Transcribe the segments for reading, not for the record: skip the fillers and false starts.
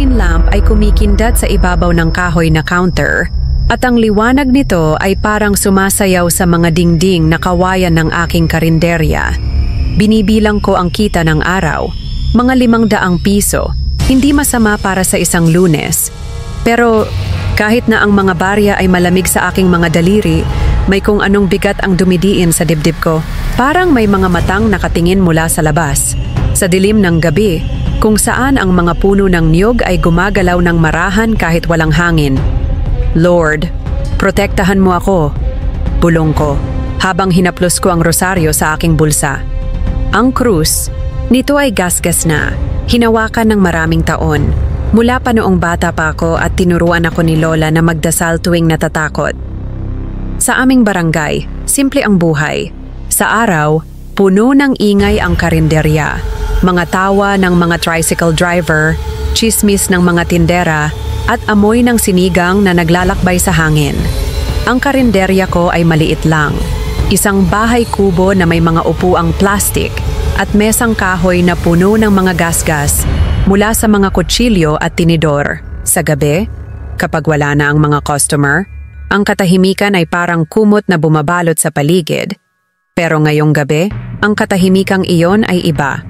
kerosene lamp ay kumikindat sa ibabaw ng kahoy na counter at ang liwanag nito ay parang sumasayaw sa mga dingding na kawayan ng aking karinderya. Binibilang ko ang kita ng araw, mga 500 piso, hindi masama para sa isang Lunes. Pero kahit na ang mga barya ay malamig sa aking mga daliri, may kung anong bigat ang dumidiin sa dibdib ko. Parang may mga matang nakatingin mula sa labas, sa dilim ng gabi, kung saan ang mga puno ng niyog ay gumagalaw ng marahan kahit walang hangin. Lord, protektahan mo ako, bulong ko, habang hinaplos ko ang rosaryo sa aking bulsa. Ang krus, nito ay gasgas na, hinawakan ng maraming taon. Mula pa noong bata pa ako at tinuruan ako ni Lola na magdasal tuwing natatakot. Sa aming barangay, simple ang buhay. Sa araw, puno ng ingay ang karinderya. Mga tawa ng mga tricycle driver, chismis ng mga tindera, at amoy ng sinigang na naglalakbay sa hangin. Ang karinderya ko ay maliit lang. Isang bahay kubo na may mga upuang plastik at mesang kahoy na puno ng mga gasgas mula sa mga kutsilyo at tinidor. Sa gabi, kapag wala na ang mga customer, ang katahimikan ay parang kumot na bumabalot sa paligid. Pero ngayong gabi, ang katahimikang iyon ay iba.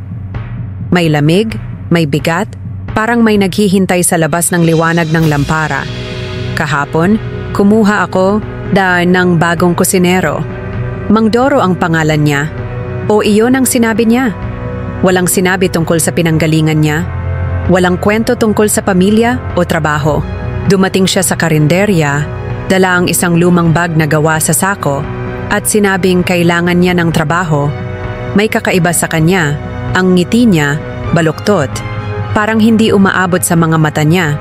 May lamig, may bigat, parang may naghihintay sa labas ng liwanag ng lampara. Kahapon, kumuha ako ng bagong kusinero. Mang Doro ang pangalan niya. O iyon ang sinabi niya. Walang sinabi tungkol sa pinanggalingan niya. Walang kwento tungkol sa pamilya o trabaho. Dumating siya sa karinderya, dala ang isang lumang bag na gawa sa sako, at sinabing kailangan niya ng trabaho. May kakaiba sa kanya. Ang ngiti niya, baluktot. Parang hindi umaabot sa mga mata niya.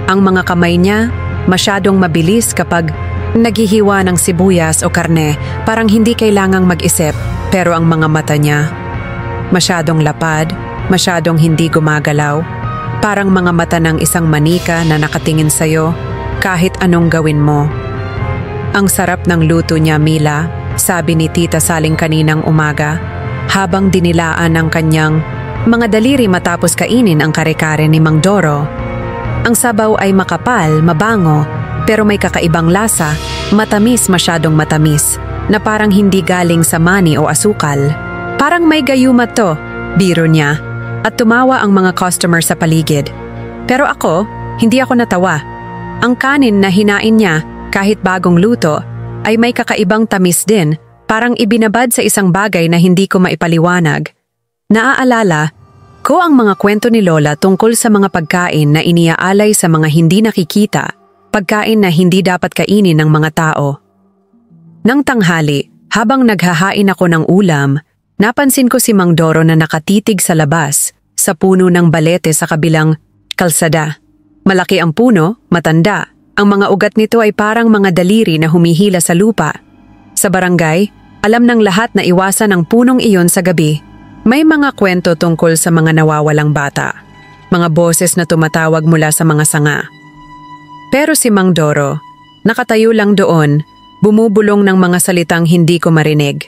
Ang mga kamay niya, masyadong mabilis kapag naghihiwa ng sibuyas o karne, parang hindi kailangang mag-isip. Pero ang mga mata niya, masyadong lapad, masyadong hindi gumagalaw. Parang mga mata ng isang manika na nakatingin sa'yo kahit anong gawin mo. Ang sarap ng luto niya, Mila, sabi ni Tita Saling kaninang umaga, habang dinilaan ang kanyang mga daliri matapos kainin ang kare-kare ni Mang Doro. Ang sabaw ay makapal, mabango, pero may kakaibang lasa, matamis, masyadong matamis, na parang hindi galing sa mani o asukal. Parang may gayuma to, biro niya, at tumawa ang mga customer sa paligid. Pero ako, hindi ako natawa. Ang kanin na hinain niya, kahit bagong luto, ay may kakaibang tamis din, parang ibinabad sa isang bagay na hindi ko maipaliwanag. Naaalala ko ang mga kwento ni Lola tungkol sa mga pagkain na iniaalay sa mga hindi nakikita, pagkain na hindi dapat kainin ng mga tao. Nang tanghali, habang naghahain ako ng ulam, napansin ko si Mang Doro na nakatitig sa labas, sa puno ng balete sa kabilang kalsada. Malaki ang puno, matanda. Ang mga ugat nito ay parang mga daliri na humihila sa lupa. Sa barangay, alam ng lahat na iwasan ang punong iyon sa gabi. May mga kwento tungkol sa mga nawawalang bata. Mga boses na tumatawag mula sa mga sanga. Pero si Mang Doro, nakatayo lang doon, bumubulong ng mga salitang hindi ko marinig.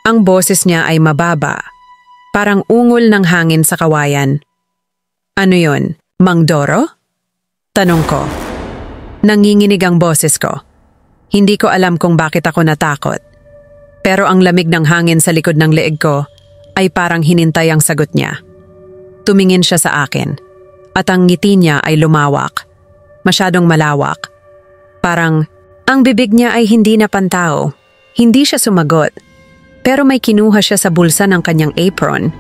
Ang boses niya ay mababa, parang ungol ng hangin sa kawayan. Ano yon, Mang Doro? Tanong ko. Nanginginig ang boses ko. Hindi ko alam kung bakit ako natakot. Pero ang lamig ng hangin sa likod ng leeg ko ay parang hinintay ang sagot niya. Tumingin siya sa akin, at ang ngiti niya ay lumawak. Masyadong malawak. Parang ang bibig niya ay hindi na pantao. Hindi siya sumagot. Pero may kinuha siya sa bulsa ng kanyang apron.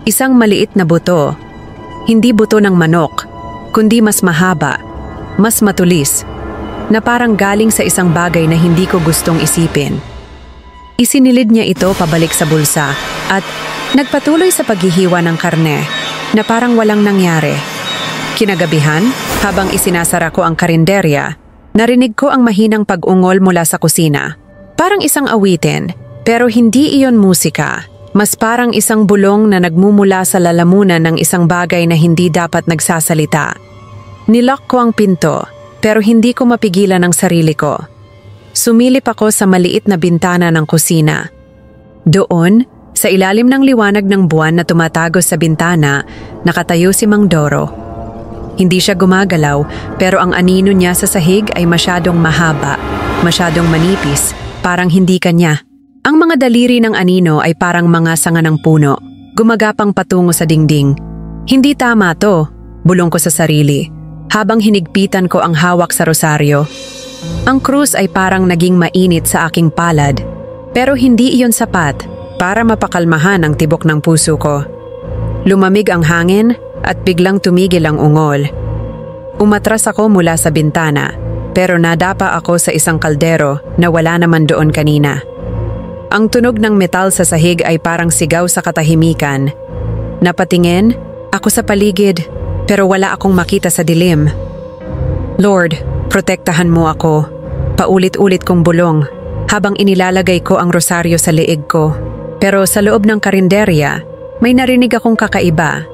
Isang maliit na buto. Hindi buto ng manok, kundi mas mahaba, mas matulis, na parang galing sa isang bagay na hindi ko gustong isipin. Isinilid niya ito pabalik sa bulsa at nagpatuloy sa paghihiwa ng karne na parang walang nangyari. Kinagabihan, habang isinasara ko ang karinderya, narinig ko ang mahinang pag-ungol mula sa kusina. Parang isang awitin, pero hindi iyon musika. Mas parang isang bulong na nagmumula sa lalamunan ng isang bagay na hindi dapat nagsasalita. Nilock ko ang pinto, pero hindi ko mapigilan ang sarili ko. Sumilip ako sa maliit na bintana ng kusina. Doon, sa ilalim ng liwanag ng buwan na tumatagos sa bintana, nakatayo si Mang Doro. Hindi siya gumagalaw pero ang anino niya sa sahig ay masyadong mahaba, masyadong manipis, parang hindi kanya. Ang mga daliri ng anino ay parang mga sanga ng puno, gumagapang patungo sa dingding. Hindi tama to, bulong ko sa sarili, habang hinigpitan ko ang hawak sa rosaryo. Ang krus ay parang naging mainit sa aking palad, pero hindi iyon sapat para mapakalmahan ang tibok ng puso ko. Lumamig ang hangin at biglang tumigil ang ungol. Umatras ako mula sa bintana, pero nadapa ako sa isang kaldero na wala naman doon kanina. Ang tunog ng metal sa sahig ay parang sigaw sa katahimikan. Napatingin ako sa paligid, pero wala akong makita sa dilim. Lord, protektahan mo ako. Paulit-ulit kong bulong habang inilalagay ko ang rosaryo sa leeg ko. Pero sa loob ng karinderya, may narinig akong kakaiba.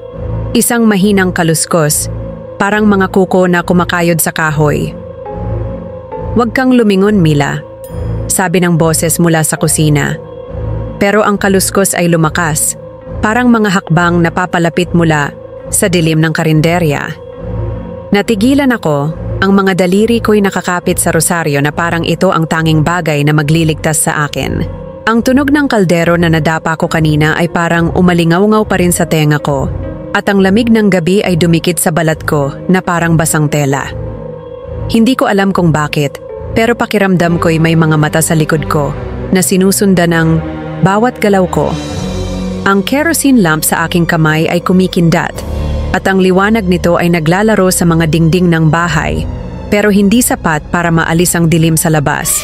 Isang mahinang kaluskos, parang mga kuko na kumakayod sa kahoy. "Huwag kang lumingon, Mila," sabi ng boses mula sa kusina. Pero ang kaluskos ay lumakas, parang mga hakbang na papalapit mula sa dilim ng karinderya. Natigilan ako, ang mga daliri ko'y nakakapit sa rosaryo na parang ito ang tanging bagay na magliligtas sa akin. Ang tunog ng kaldero na nadapa ko kanina ay parang umalingaw-ngaw pa rin sa tenga ko. At ang lamig ng gabi ay dumikit sa balat ko na parang basang tela. Hindi ko alam kung bakit, pero pakiramdam ko'y may mga mata sa likod ko na sinusundan ng bawat galaw ko. Ang kerosene lamp sa aking kamay ay kumikindat at ang liwanag nito ay naglalaro sa mga dingding ng bahay, pero hindi sapat para maalis ang dilim sa labas.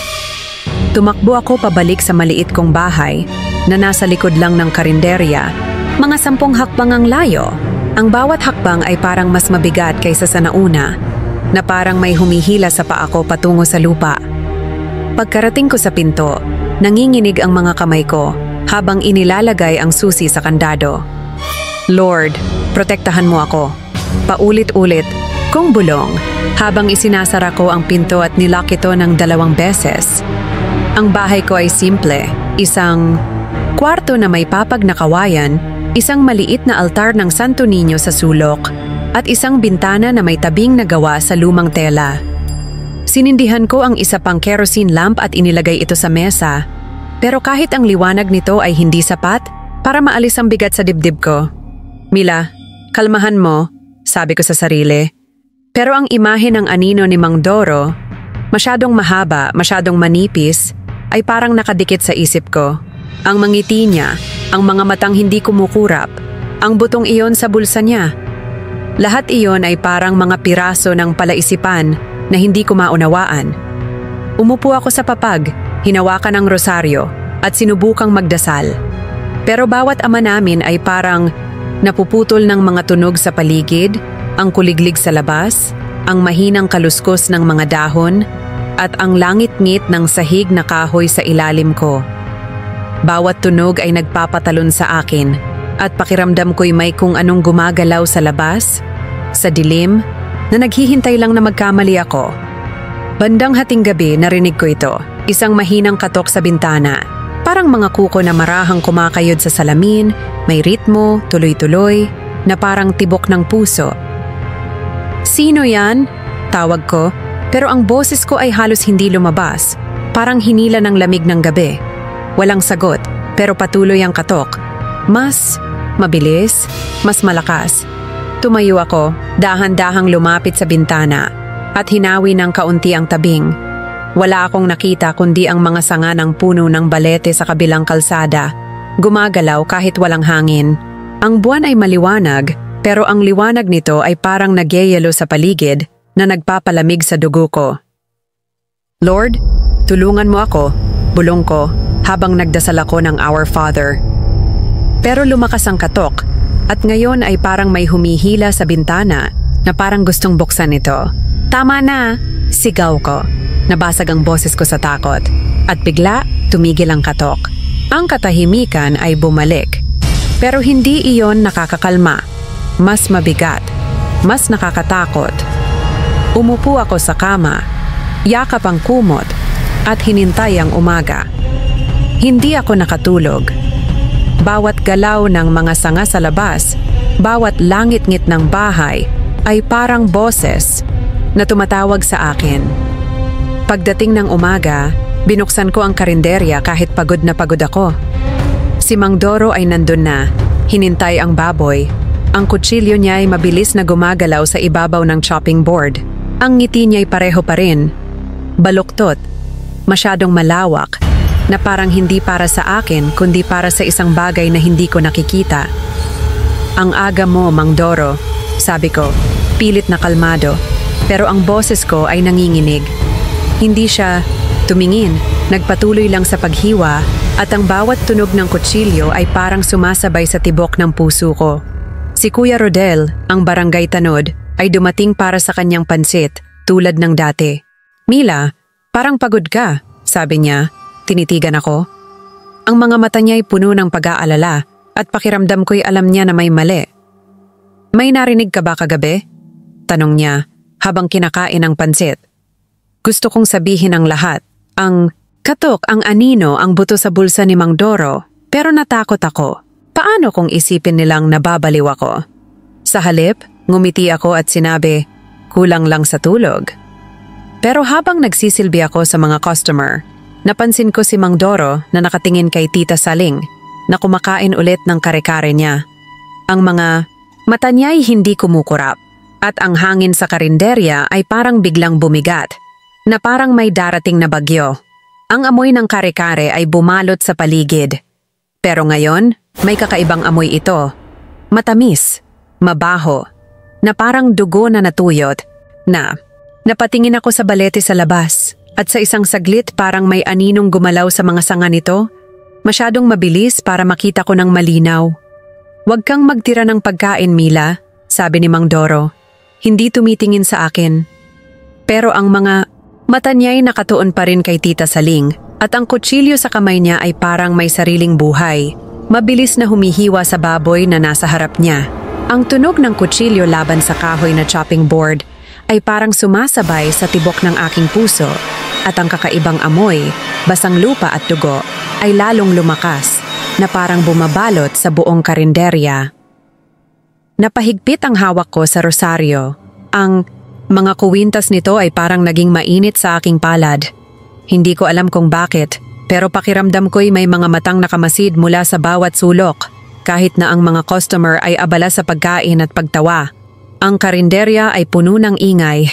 Tumakbo ako pabalik sa maliit kong bahay na nasa likod lang ng karinderya. Mga 10 hakbang ang layo. Ang bawat hakbang ay parang mas mabigat kaysa sa nauna, na parang may humihila sa paa ko patungo sa lupa. Pagkarating ko sa pinto, nanginginig ang mga kamay ko habang inilalagay ang susi sa kandado. Lord, protektahan mo ako. Paulit-ulit kong bulong habang isinasara ko ang pinto at nilock ito ng 2 beses. Ang bahay ko ay simple, isang kwarto na may papag na kawayan, isang maliit na altar ng Santo Niño sa sulok, at isang bintana na may tabing na gawa sa lumang tela. Sinindihan ko ang isa pang kerosene lamp at inilagay ito sa mesa, pero kahit ang liwanag nito ay hindi sapat para maalis ang bigat sa dibdib ko. Mila, kalmahan mo, sabi ko sa sarili. Pero ang imahe ng anino ni Mang Doro, masyadong mahaba, masyadong manipis, ay parang nakadikit sa isip ko. Ang mangiti niya, ang mga matang hindi kumukurap, ang butong iyon sa bulsa niya. Lahat iyon ay parang mga piraso ng palaisipan na hindi ko maunawaan. Umupo ako sa papag, hinawakan ang rosaryo at sinubukang magdasal. Pero bawat ama namin ay parang napuputol ng mga tunog sa paligid, ang kuliglig sa labas, ang mahinang kaluskos ng mga dahon, at ang langit-ngit ng sahig na kahoy sa ilalim ko. Bawat tunog ay nagpapatalon sa akin at pakiramdam ko'y may kung anong gumagalaw sa labas, sa dilim, na naghihintay lang na magkamali ako. Bandang hating gabi narinig ko ito, isang mahinang katok sa bintana. Parang mga kuko na marahang kumakayod sa salamin, may ritmo, tuloy-tuloy, na parang tibok ng puso. "Sino yan?" tawag ko, pero ang boses ko ay halos hindi lumabas, parang hinila ng lamig ng gabi. Walang sagot, pero patuloy ang katok. Mas mabilis, mas malakas. Tumayo ako, dahan-dahang lumapit sa bintana, at hinawi ng kaunti ang tabing. Wala akong nakita kundi ang mga sanga ng puno ng balete sa kabilang kalsada, gumagalaw kahit walang hangin. Ang buwan ay maliwanag, pero ang liwanag nito ay parang nagyayelo sa paligid na nagpapalamig sa dugo ko. "Lord, tulungan mo ako," bulong ko habang nagdasal ako ng Our Father. Pero lumakas ang katok, at ngayon ay parang may humihila sa bintana na parang gustong buksan ito. "Tama na!" sigaw ko. Nabasag ang boses ko sa takot, at bigla tumigil ang katok. Ang katahimikan ay bumalik, pero hindi iyon nakakakalma. Mas mabigat, mas nakakatakot. Umupo ako sa kama, yakap ang kumot, at hinintay ang umaga. Hindi ako nakatulog. Bawat galaw ng mga sanga sa labas, bawat langit-ngit ng bahay, ay parang boses na tumatawag sa akin. Pagdating ng umaga, binuksan ko ang karinderya kahit pagod na pagod ako. Si Mang Doro ay nandun na, hinintay ang baboy. Ang kutsilyo niya ay mabilis na gumagalaw sa ibabaw ng chopping board. Ang ngiti niya ay pareho pa rin. Baluktot, masyadong malawak, na parang hindi para sa akin kundi para sa isang bagay na hindi ko nakikita. Ang aga mo, Mang Doro, sabi ko, pilit na kalmado, pero ang boses ko ay nanginginig. Hindi siya tumingin, nagpatuloy lang sa paghiwa at ang bawat tunog ng kutsilyo ay parang sumasabay sa tibok ng puso ko. Si Kuya Rodel, ang barangay tanod, ay dumating para sa kanyang pansit, tulad ng dati. Mila, parang pagod ka, sabi niya. Tinitigan ako. Ang mga mata niya ay puno ng pag-aalala at pakiramdam ko'y alam niya na may mali. May narinig ka ba kagabi? Tanong niya habang kinakain ang pansit. Gusto kong sabihin ang lahat. Ang katok, ang anino, ang buto sa bulsa ni Mang Doro, pero natakot ako. Paano kung isipin nilang nababaliw ako? Sa halip, ngumiti ako at sinabi, kulang lang sa tulog. Pero habang nagsisilbi ako sa mga customer, napansin ko si Mang Doro na nakatingin kay Tita Saling na kumakain ulit ng kare-kare niya. Ang mga mata niya ay hindi kumukurap at ang hangin sa karinderya ay parang biglang bumigat na parang may darating na bagyo. Ang amoy ng kare-kare ay bumalot sa paligid. Pero ngayon, may kakaibang amoy ito. Matamis, mabaho, na parang dugo na natuyot na napatingin ako sa balete sa labas at sa isang saglit parang may aninong gumalaw sa mga sanga nito. Masyadong mabilis para makita ko ng malinaw. Huwag kang magtira ng pagkain, Mila, sabi ni Mang Doro. Hindi tumitingin sa akin. Pero ang mga mata niya ay nakatuon pa rin kay Tita Saling at ang kutsilyo sa kamay niya ay parang may sariling buhay. Mabilis na humihiwa sa baboy na nasa harap niya. Ang tunog ng kutsilyo laban sa kahoy na chopping board ay parang sumasabay sa tibok ng aking puso at ang kakaibang amoy, basang lupa at dugo, ay lalong lumakas na parang bumabalot sa buong karinderya. Napahigpit ang hawak ko sa rosaryo. Ang mga kuwintas nito ay parang naging mainit sa aking palad. Hindi ko alam kung bakit, pero pakiramdam ko'y may mga matang nakamasid mula sa bawat sulok, kahit na ang mga customer ay abala sa pagkain at pagtawa. Ang karinderya ay puno ng ingay.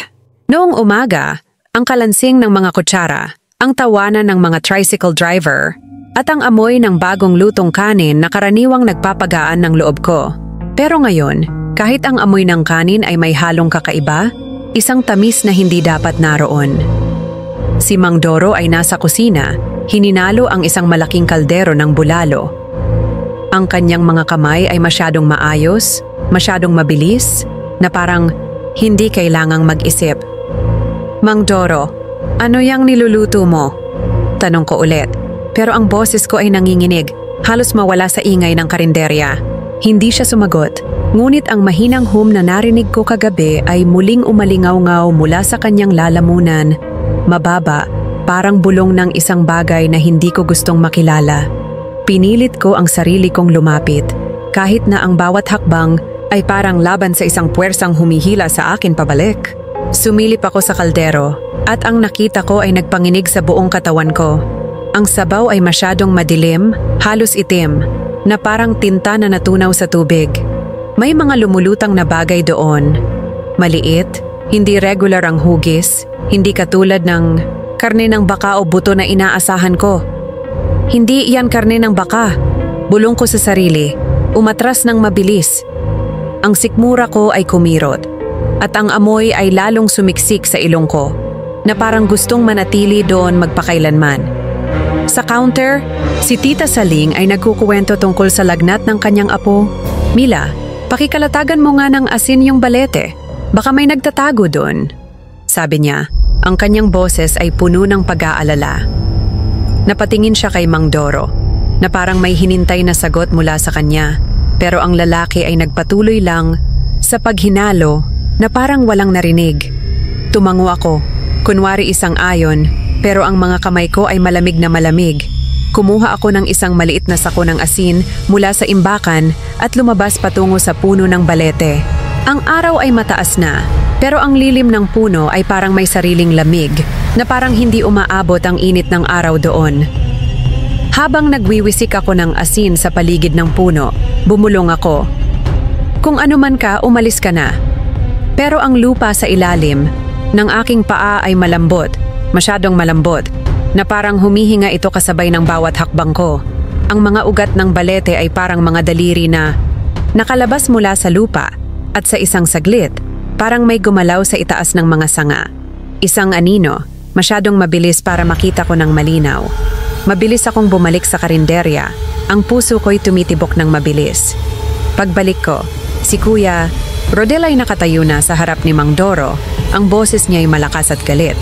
Noong umaga, ang kalansing ng mga kutsara, ang tawanan ng mga tricycle driver, at ang amoy ng bagong lutong kanin na karaniwang nagpapagaan ng loob ko. Pero ngayon, kahit ang amoy ng kanin ay may halong kakaiba, isang tamis na hindi dapat naroon. Si Mang Doro ay nasa kusina, hininalo ang isang malaking kaldero ng bulalo. Ang kanyang mga kamay ay masyadong maayos, masyadong mabilis, na parang hindi kailangang mag-isip. Mang Doro, ano yang niluluto mo? Tanong ko ulit, pero ang boses ko ay nanginginig, halos mawala sa ingay ng karinderya. Hindi siya sumagot, ngunit ang mahinang hum na narinig ko kagabi ay muling umalingaw-ngaw mula sa kanyang lalamunan. Mababa, parang bulong ng isang bagay na hindi ko gustong makilala. Pinilit ko ang sarili kong lumapit, kahit na ang bawat hakbang ay parang laban sa isang puwersang humihila sa akin pabalik. Sumilip ako sa kaldero at ang nakita ko ay nagpanginig sa buong katawan ko. Ang sabaw ay masyadong madilim, halos itim, na parang tinta na natunaw sa tubig. May mga lumulutang na bagay doon. Maliit, hindi regular ang hugis, hindi katulad ng karne ng baka o buto na inaasahan ko. Hindi iyan karne ng baka. Bulong ko sa sarili, umatras ng mabilis. Ang sikmura ko ay kumirot, at ang amoy ay lalong sumiksik sa ilong ko, na parang gustong manatili doon magpakailanman. Sa counter, si Tita Saling ay nagkukuwento tungkol sa lagnat ng kanyang apo. Mila, pakikalatagan mo nga ng asin yung balete. Baka may nagtatago doon. Sabi niya, ang kanyang boses ay puno ng pag-aalala. Napatingin siya kay Mang Doro, na parang may hinintay na sagot mula sa kanya. Pero ang lalaki ay nagpatuloy lang sa paghinalo na parang walang narinig. Tumango ako, kunwari isang ayon, pero ang mga kamay ko ay malamig na malamig. Kumuha ako ng isang maliit na sako ng asin mula sa imbakan at lumabas patungo sa puno ng balete. Ang araw ay mataas na, pero ang lilim ng puno ay parang may sariling lamig na parang hindi umaabot ang init ng araw doon. Habang nagwiwisik ako ng asin sa paligid ng puno, bumulong ako. Kung ano man ka, umalis ka na. Pero ang lupa sa ilalim ng aking paa ay malambot, masyadong malambot, na parang humihinga ito kasabay ng bawat hakbang ko. Ang mga ugat ng balete ay parang mga daliri na nakalabas mula sa lupa at sa isang saglit, parang may gumalaw sa itaas ng mga sanga. Isang anino, masyadong mabilis para makita ko ng malinaw. Mabilis akong bumalik sa karinderya. Ang puso ko'y tumitibok ng mabilis. Pagbalik ko, si Kuya Rodel ay nakatayo na sa harap ni Mang Doro. Ang boses niya ay malakas at galit.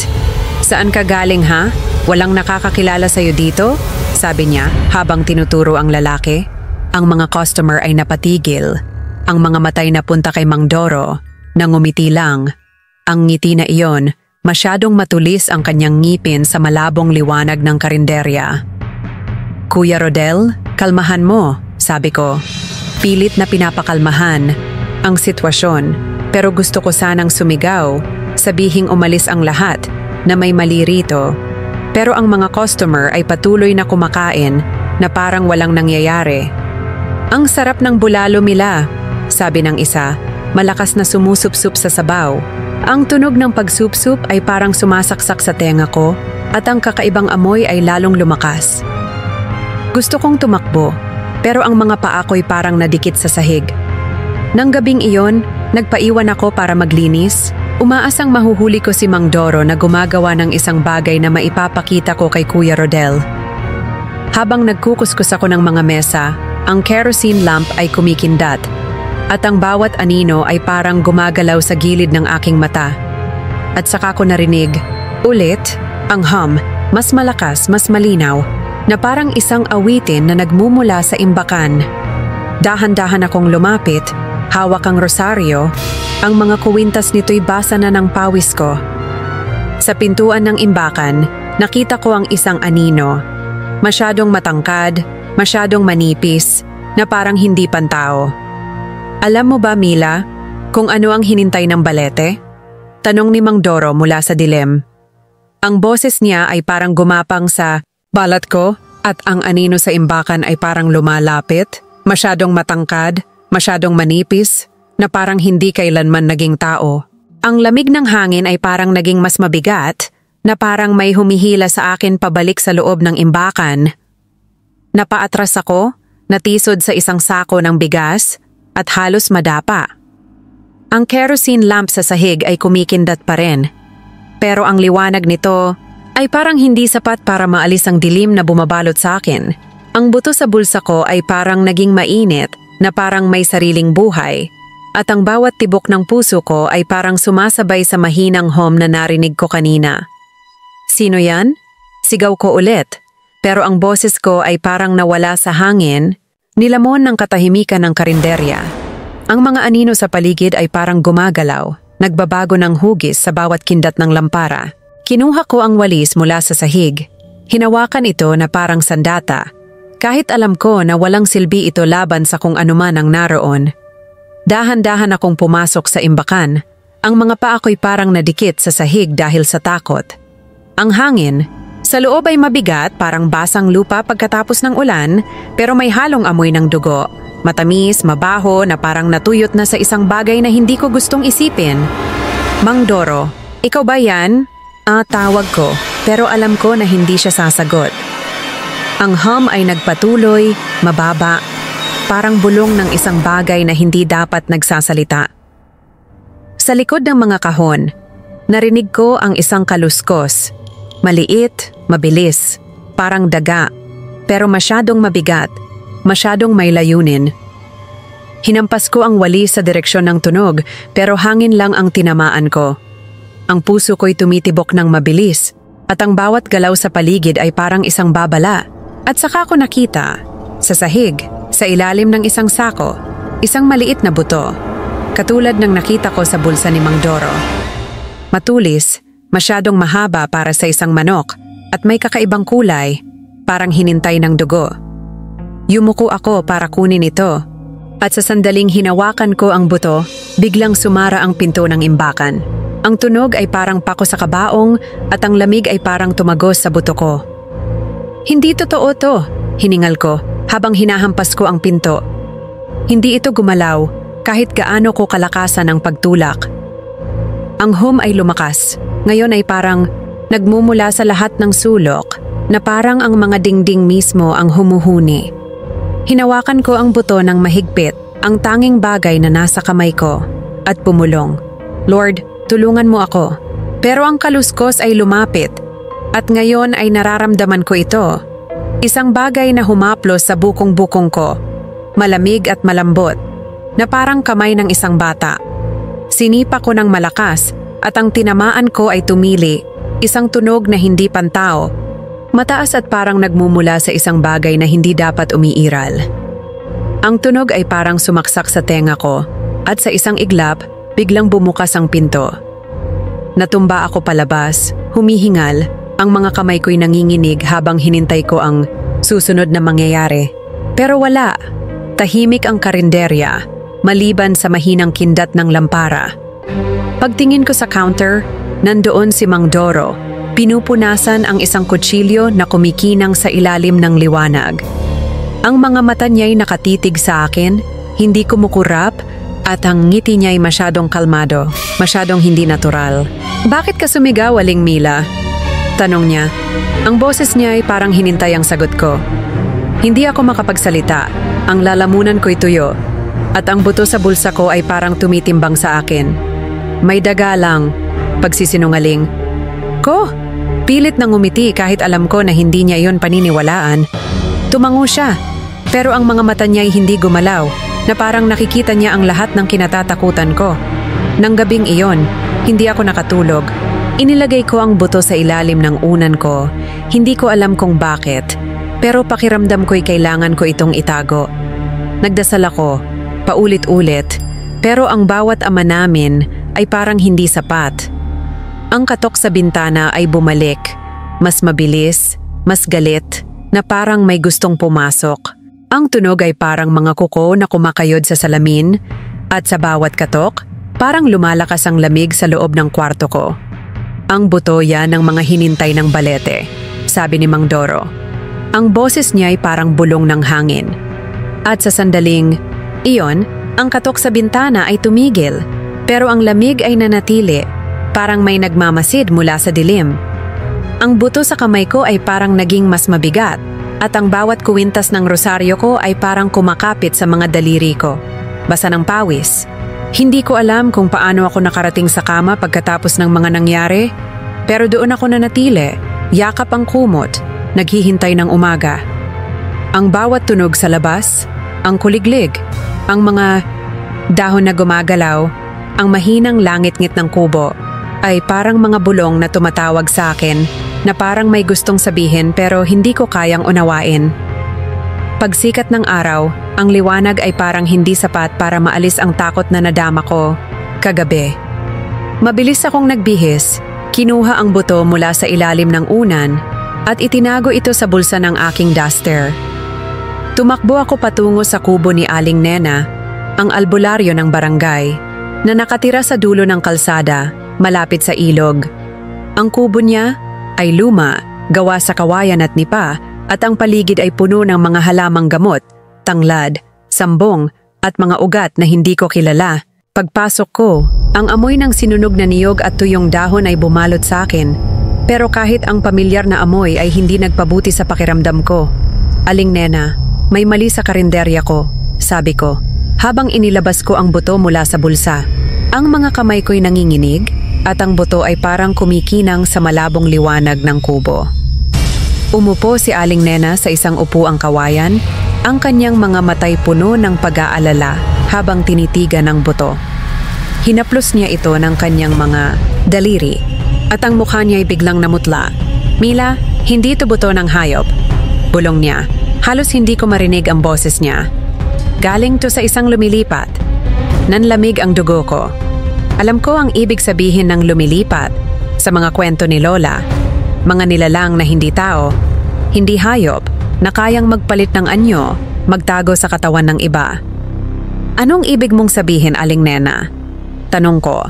"Saan ka galing ha? Walang nakakakilala sa'yo dito?" sabi niya habang tinuturo ang lalaki. Ang mga customer ay napatigil. Ang mga matay na punta kay Mang Doro, nangumiti lang. Ang ngiti na iyon, masyadong matulis ang kanyang ngipin sa malabong liwanag ng karinderya. "Kuya Rodel, kalmahan mo," sabi ko. Pilit na pinapakalmahan ang sitwasyon, pero gusto ko sanang sumigaw, sabihing umalis ang lahat, na may mali rito. Pero ang mga customer ay patuloy na kumakain na parang walang nangyayari. "Ang sarap ng bulalo nila," sabi ng isa, malakas na sumusupsup sa sabaw. Ang tunog ng pagsupsup ay parang sumasaksak sa tenga ko at ang kakaibang amoy ay lalong lumakas. Gusto kong tumakbo, pero ang mga paa ko'y parang nadikit sa sahig. Nang gabing iyon, nagpaiwan ako para maglinis. Umaasang mahuhuli ko si Mang Doro na gumagawa ng isang bagay na maipapakita ko kay Kuya Rodel. Habang nagkukuskus ako ng mga mesa, ang kerosene lamp ay kumikindat at ang bawat anino ay parang gumagalaw sa gilid ng aking mata. At saka ko narinig, ulit, ang hum, mas malakas, mas malinaw, na parang isang awitin na nagmumula sa imbakan. Dahan-dahan akong lumapit, hawak ang rosaryo. Ang mga kuwintas nito'y basa na ng pawis ko. Sa pintuan ng imbakan, nakita ko ang isang anino. Masyadong matangkad, masyadong manipis, na parang hindi pantao. "Alam mo ba, Mila, kung ano ang hinintay ng balete?" tanong ni Mang Doro mula sa dilim. Ang boses niya ay parang gumapang sa balat ko at ang anino sa imbakan ay parang lumalapit, masyadong matangkad, masyadong manipis, na parang hindi kailanman naging tao. Ang lamig ng hangin ay parang naging mas mabigat, na parang may humihila sa akin pabalik sa loob ng imbakan. Napaatras ako, natisod sa isang sako ng bigas, at halos madapa. Ang kerosene lamp sa sahig ay kumikindat pa rin, pero ang liwanag nito ay parang hindi sapat para maalis ang dilim na bumabalot sa akin. Ang buto sa bulsa ko ay parang naging mainit, na parang may sariling buhay, at ang bawat tibok ng puso ko ay parang sumasabay sa mahinang hum na narinig ko kanina. "Sino yan?" sigaw ko ulit, pero ang boses ko ay parang nawala sa hangin, nilamon ng katahimikan ng karinderya. Ang mga anino sa paligid ay parang gumagalaw, nagbabago ng hugis sa bawat kindat ng lampara. Kinuha ko ang walis mula sa sahig. Hinawakan ito na parang sandata, kahit alam ko na walang silbi ito laban sa kung anuman ang naroon. Dahan-dahan akong pumasok sa imbakan. Ang mga paa ko'y parang nadikit sa sahig dahil sa takot. Ang hangin, sa loob ay mabigat, parang basang lupa pagkatapos ng ulan, pero may halong amoy ng dugo. Matamis, mabaho, na parang natuyot na sa isang bagay na hindi ko gustong isipin. "Mang Doro, ikaw ba yan?" Tawag ko, pero alam ko na hindi siya sasagot. Ang hum ay nagpatuloy, mababa, parang bulong ng isang bagay na hindi dapat nagsasalita. Sa likod ng mga kahon, narinig ko ang isang kaluskos. Maliit, mabilis, parang daga, pero masyadong mabigat, masyadong may layunin. Hinampas ko ang walis sa direksyon ng tunog, pero hangin lang ang tinamaan ko. Ang puso ko'y tumitibok ng mabilis, at ang bawat galaw sa paligid ay parang isang babala. At saka ko nakita, sa sahig, sa ilalim ng isang sako, isang maliit na buto, katulad ng nakita ko sa bulsa ni Mang Doro. Matulis, masyadong mahaba para sa isang manok, at may kakaibang kulay, parang hinintay ng dugo. Yumuko ako para kunin ito, At sa sandaling hinawakan ko ang buto, biglang sumara ang pinto ng imbakan. Ang tunog ay parang pako sa kabaong at ang lamig ay parang tumagos sa buto ko. Hindi totoo to, hiningal ko habang hinahampas ko ang pinto. Hindi ito gumalaw kahit gaano ko kalakasan ang pagtulak. Ang hum ay lumakas. Ngayon ay parang nagmumula sa lahat ng sulok na parang ang mga dingding mismo ang humuhuni. Hinawakan ko ang buto ng mahigpit, ang tanging bagay na nasa kamay ko, at pumulong. Lord, tulungan mo ako. Pero ang kaluskos ay lumapit, at ngayon ay nararamdaman ko ito. Isang bagay na humaplos sa bukong-bukong ko, malamig at malambot, na parang kamay ng isang bata. Sinipa ko ng malakas, at ang tinamaan ko ay tumili, isang tunog na hindi pantao. Mataas at parang nagmumula sa isang bagay na hindi dapat umiiral. Ang tunog ay parang sumaksak sa tenga ko at sa isang iglap, biglang bumukas ang pinto. Natumba ako palabas, humihingal, ang mga kamay ko'y nanginginig habang hinintay ko ang susunod na mangyayari. Pero wala, tahimik ang karinderya, maliban sa mahinang kindat ng lampara. Pagtingin ko sa counter, nandoon si Mang Doro. Pinupunasan ang isang kutsilyo na kumikinang sa ilalim ng liwanag. Ang mga mata niya'y nakatitig sa akin, hindi kumukurap, at ang ngiti niya'y masyadong kalmado, masyadong hindi natural. "Bakit ka sumigaw, Aling Mila?" Tanong niya. Ang boses niya ay parang hinintay ang sagot ko. Hindi ako makapagsalita, ang lalamunan ko'y tuyo, at ang buto sa bulsa ko ay parang tumitimbang sa akin. "May daga lang," pagsisinungaling ko. Pilit nang umiti kahit alam ko na hindi niya iyon paniniwalaan. Tumango siya, pero ang mga mata niya ay hindi gumalaw, na parang nakikita niya ang lahat ng kinatatakutan ko. Nang gabing iyon, hindi ako nakatulog. Inilagay ko ang buto sa ilalim ng unan ko. Hindi ko alam kung bakit, pero pakiramdam ko'y kailangan ko itong itago. Nagdasal ako, paulit-ulit, pero ang bawat ama namin ay parang hindi sapat. Ang katok sa bintana ay bumalik, mas mabilis, mas galit, na parang may gustong pumasok. Ang tunog ay parang mga kuko na kumakayod sa salamin, at sa bawat katok, parang lumalakas ang lamig sa loob ng kwarto ko. "Ang buto yan ng mga hinintay ng balete," sabi ni Mang Doro. Ang boses niya ay parang bulong ng hangin. At sa sandaling iyon, ang katok sa bintana ay tumigil, pero ang lamig ay nanatili. Parang may nagmamasid mula sa dilim. Ang buto sa kamay ko ay parang naging mas mabigat, at ang bawat kuwintas ng rosaryo ko ay parang kumakapit sa mga daliri ko. Basa ng pawis. Hindi ko alam kung paano ako nakarating sa kama pagkatapos ng mga nangyari, pero doon ako nanatili, yakap ang kumot, naghihintay ng umaga. Ang bawat tunog sa labas, ang kuliglig, ang mga dahon na gumagalaw, ang mahinang langit-ngit ng kubo, ay parang mga bulong na tumatawag sa akin na parang may gustong sabihin pero hindi ko kayang unawain. Pagsikat ng araw, ang liwanag ay parang hindi sapat para maalis ang takot na nadama ko kagabi. Mabilis akong nagbihis, kinuha ang buto mula sa ilalim ng unan at itinago ito sa bulsa ng aking duster. Tumakbo ako patungo sa kubo ni Aling Nena, ang albularyo ng barangay, na nakatira sa dulo ng kalsada, malapit sa ilog. Ang kubo niya ay luma, gawa sa kawayan at nipa, at ang paligid ay puno ng mga halamang gamot, tanglad, sambong, at mga ugat na hindi ko kilala. Pagpasok ko, ang amoy ng sinunog na niyog at tuyong dahon ay bumalot sa akin. Pero kahit ang pamilyar na amoy ay hindi nagpabuti sa pakiramdam ko. "Aling Nena, may mali sa karinderya ko," sabi ko, habang inilabas ko ang buto mula sa bulsa. Ang mga kamay ko'y nanginginig, at ang buto ay parang kumikinang sa malabong liwanag ng kubo. Umupo si Aling Nena sa isang upuang kawayan, ang kanyang mga matay puno ng pag-aalala habang tinitigan ng buto. Hinaplos niya ito ng kanyang mga daliri, at ang mukha niya ay biglang namutla. "Mila, hindi ito buto ng hayop," bulong niya. Halos hindi ko marinig ang boses niya. "Galing to sa isang lumilipat." Nanlamig ang dugo ko. Alam ko ang ibig sabihin ng lumilipat sa mga kwento ni Lola. Mga nilalang na hindi tao, hindi hayop, na kayang magpalit ng anyo, magtago sa katawan ng iba. Anong ibig mong sabihin, Aling Nena? Tanong ko.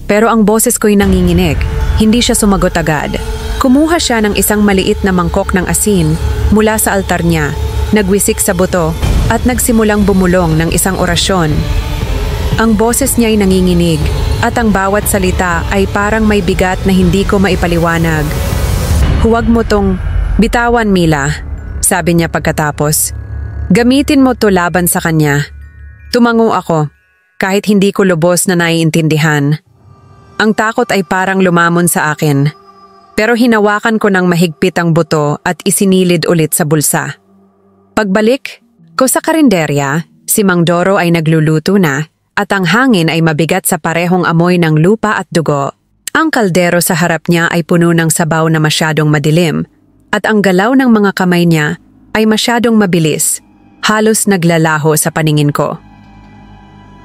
Pero ang boses ko'y nanginginig. Hindi siya sumagot agad. Kumuha siya ng isang maliit na mangkok ng asin mula sa altar niya, nagwisik sa buto at nagsimulang bumulong ng isang orasyon. Ang boses niya ay nanginginig at ang bawat salita ay parang may bigat na hindi ko maipaliwanag. Huwag mo tong bitawan, Mila, sabi niya pagkatapos. Gamitin mo to laban sa kanya. Tumango ako, kahit hindi ko lubos na naiintindihan. Ang takot ay parang lumamon sa akin. Pero hinawakan ko ng mahigpit ang buto at isinilid ulit sa bulsa. Pagbalik ko sa karinderya, si Mang Doro ay nagluluto na at ang hangin ay mabigat sa parehong amoy ng lupa at dugo. Ang kaldero sa harap niya ay puno ng sabaw na masyadong madilim at ang galaw ng mga kamay niya ay masyadong mabilis, halos naglalaho sa paningin ko.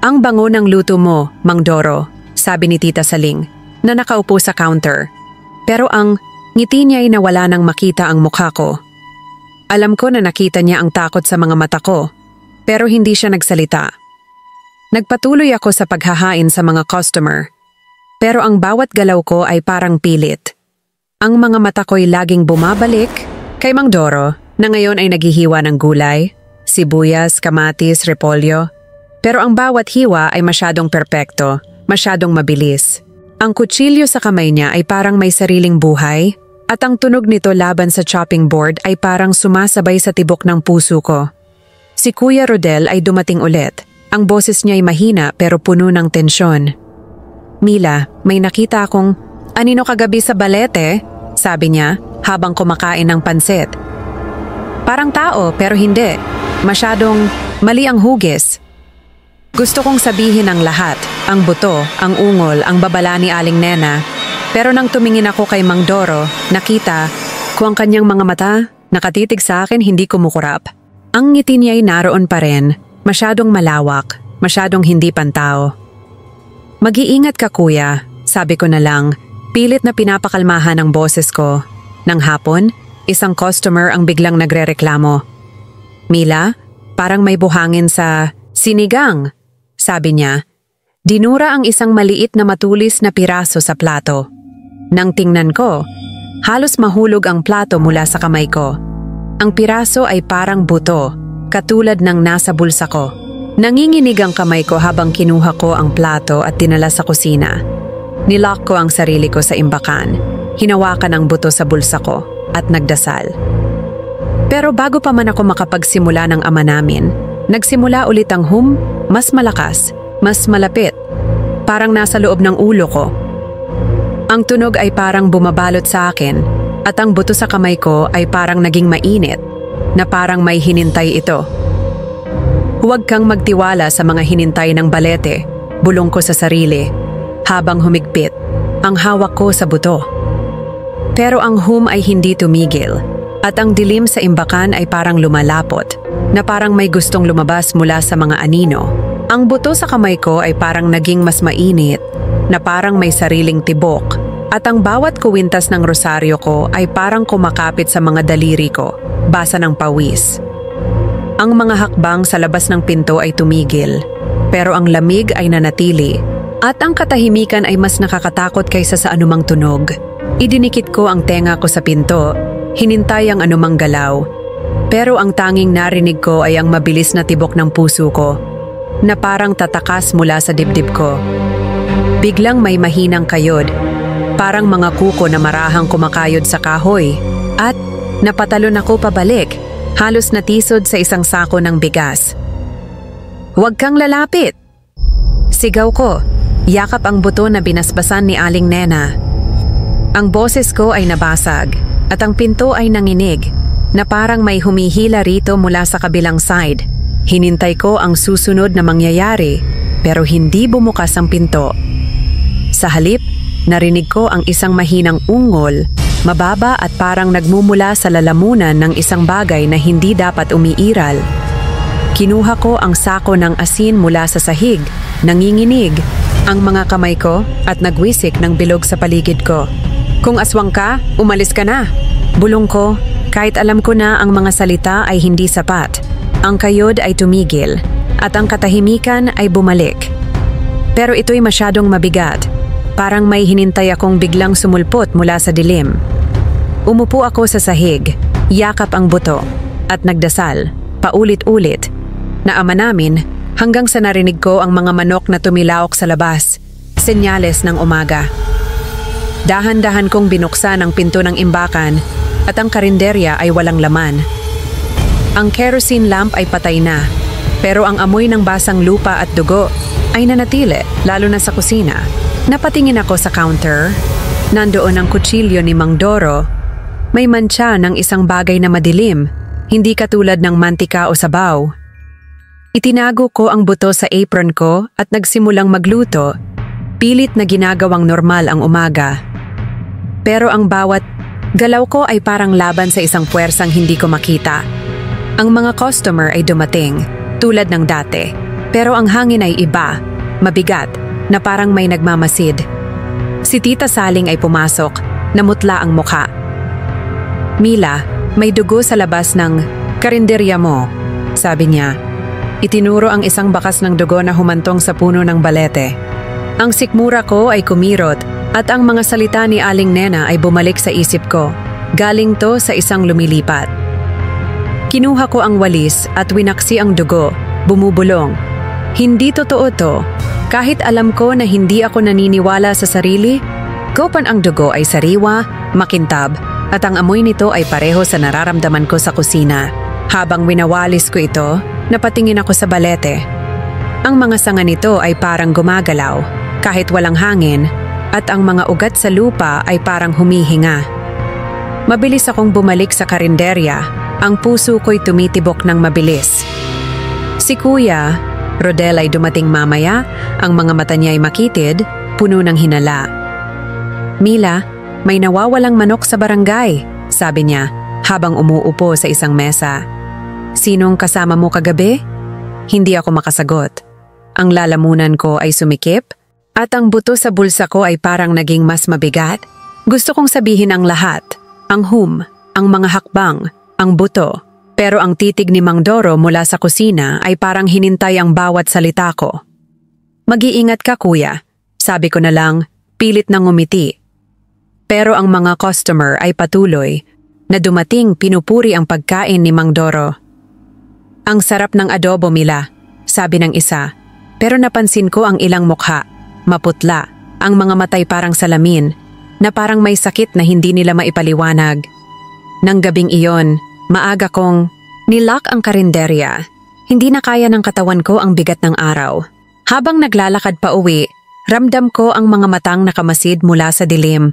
Ang bango ng luto mo, Mang Doro, sabi ni Tita Saling na nakaupo sa counter. Pero ang ngiti niya ay nawala nang makita ang mukha ko. Alam ko na nakita niya ang takot sa mga mata ko, pero hindi siya nagsalita. Nagpatuloy ako sa paghahain sa mga customer, pero ang bawat galaw ko ay parang pilit. Ang mga mata ko'y laging bumabalik kay Mang Doro na ngayon ay naghihiwa ng gulay, sibuyas, kamatis, repolyo. Pero ang bawat hiwa ay masyadong perpekto, masyadong mabilis. Ang kutsilyo sa kamay niya ay parang may sariling buhay at ang tunog nito laban sa chopping board ay parang sumasabay sa tibok ng puso ko. Si Kuya Rodel ay dumating ulit. Ang boses niya ay mahina pero puno ng tensyon. Mila, may nakita akong anino kagabi sa balete, sabi niya habang kumakain ng pansit. Parang tao pero hindi. Masyadong mali ang hugis. Gusto kong sabihin ang lahat, ang buto, ang ungol, ang babala ni Aling Nena. Pero nang tumingin ako kay Mang Doro, nakita ko ang kanyang mga mata, nakatitig sa akin hindi kumukurap. Ang ngiti niya ay naroon pa rin, masyadong malawak, masyadong hindi pantao. Mag-iingat ka kuya, sabi ko na lang, pilit na pinapakalmahan ang boses ko. Nang hapon, isang customer ang biglang nagrereklamo. Mila, parang may buhangin sa sinigang. Sabi niya, dinura ang isang maliit na matulis na piraso sa plato. Nang tingnan ko, halos mahulog ang plato mula sa kamay ko. Ang piraso ay parang buto, katulad ng nasa bulsa ko. Nanginginig ang kamay ko habang kinuha ko ang plato at dinala sa kusina. Nilock ko ang sarili ko sa imbakan, hinawakan ang buto sa bulsa ko at nagdasal. Pero bago pa man ako makapagsimula ng ama namin, nagsimula ulit ang mas malakas, mas malapit. Parang nasa loob ng ulo ko. Ang tunog ay parang bumabalot sa akin at ang buto sa kamay ko ay parang naging mainit, na parang may hinintay ito. Huwag kang magtiwala sa mga hinintay ng balete, bulong ko sa sarili, habang humigpit ang hawak ko sa buto. Pero ang ay hindi tumigil at ang dilim sa imbakan ay parang lumalapot, na parang may gustong lumabas mula sa mga anino. Ang buto sa kamay ko ay parang naging mas mainit, na parang may sariling tibok, at ang bawat kuwintas ng rosaryo ko ay parang kumakapit sa mga daliri ko, basa ng pawis. Ang mga hakbang sa labas ng pinto ay tumigil, pero ang lamig ay nanatili, at ang katahimikan ay mas nakakatakot kaysa sa anumang tunog. Idinikit ko ang tenga ko sa pinto, hinintay ang anumang galaw. Pero ang tanging narinig ko ay ang mabilis na tibok ng puso ko, na parang tatakas mula sa dibdib ko. Biglang may mahinang kayod, parang mga kuko na marahang kumakayod sa kahoy, at napatalon ako pabalik, halos natisod sa isang sako ng bigas. "Huwag kang lalapit!" Sigaw ko, yakap ang buto na binasbasan ni Aling Nena. Ang boses ko ay nabasag, at ang pinto ay nanginig, na parang may humihila rito mula sa kabilang side. Hinintay ko ang susunod na mangyayari, pero hindi bumukas ang pinto. Sa halip, narinig ko ang isang mahinang ungol, mababa at parang nagmumula sa lalamunan ng isang bagay na hindi dapat umiiral. Kinuha ko ang sako ng asin mula sa sahig, nanginginig ang mga kamay ko at nagwisik ng bilog sa paligid ko. "Kung aswang ka, umalis ka na," bulong ko. Kahit alam ko na ang mga salita ay hindi sapat. Ang kayod ay tumigil at ang katahimikan ay bumalik. Pero ito'y masyadong mabigat. Parang may hinintay akong biglang sumulpot mula sa dilim. Umupo ako sa sahig, yakap ang buto, at nagdasal, paulit-ulit, na Ama namin hanggang sa narinig ko ang mga manok na tumilaok sa labas, senyales ng umaga. Dahan-dahan kong binuksan ang pinto ng imbakan at ang karinderya ay walang laman. Ang kerosene lamp ay patay na, pero ang amoy ng basang lupa at dugo ay nanatili, lalo na sa kusina. Napatingin ako sa counter. Nandoon ang kutsilyo ni Mang Doro. May mantsa ng isang bagay na madilim, hindi katulad ng mantika o sabaw. Itinago ko ang buto sa apron ko at nagsimulang magluto, pilit na ginagawang normal ang umaga. Pero ang bawat galaw ko ay parang laban sa isang puwersang hindi ko makita. Ang mga customer ay dumating, tulad ng dati, pero ang hangin ay iba, mabigat, na parang may nagmamasid. Si Tita Saling ay pumasok, namutla ang mukha. "Mila, may dugo sa labas ng karinderya mo," sabi niya. Itinuro ang isang bakas ng dugo na humantong sa puno ng balete. Ang sikmura ko ay kumirot at ang mga salita ni Aling Nena ay bumalik sa isip ko. Galing to sa isang lumilipat. Kinuha ko ang walis at winaksi ang dugo, bumubulong. Hindi totoo to. Kahit alam ko na hindi ako naniniwala sa sarili, kopan ang dugo ay sariwa, makintab, at ang amoy nito ay pareho sa nararamdaman ko sa kusina. Habang winawalis ko ito, napatingin ako sa balete. Ang mga sanga nito ay parang gumagalaw, kahit walang hangin, at ang mga ugat sa lupa ay parang humihinga. Mabilis akong bumalik sa karinderya, ang puso ko'y tumitibok ng mabilis. Si Kuya Rodel ay dumating mamaya, ang mga mata niya ay makitid, puno ng hinala. "Mila, may nawawalang manok sa barangay," sabi niya habang umuupo sa isang mesa. "Sinong kasama mo kagabi?" Hindi ako makasagot. Ang lalamunan ko ay sumikip at ang buto sa bulsa ko ay parang naging mas mabigat. Gusto kong sabihin ang lahat, ang ang mga hakbang, ang buto. Pero ang titig ni Mang Doro mula sa kusina ay parang hinintay ang bawat salita ko. "Mag-iingat ka, kuya," sabi ko na lang, pilit na ngumiti. Pero ang mga customer ay patuloy na dumating, pinupuri ang pagkain ni Mang Doro. "Ang sarap ng adobo, Mila," sabi ng isa. Pero napansin ko ang ilang mukha, maputla, ang mga matay parang salamin, na parang may sakit na hindi nila maipaliwanag. Nang gabing iyon, maaga kong nilak ang karinderya. Hindi na kaya ng katawan ko ang bigat ng araw. Habang naglalakad pa uwi, ramdam ko ang mga matang nakamasid mula sa dilim.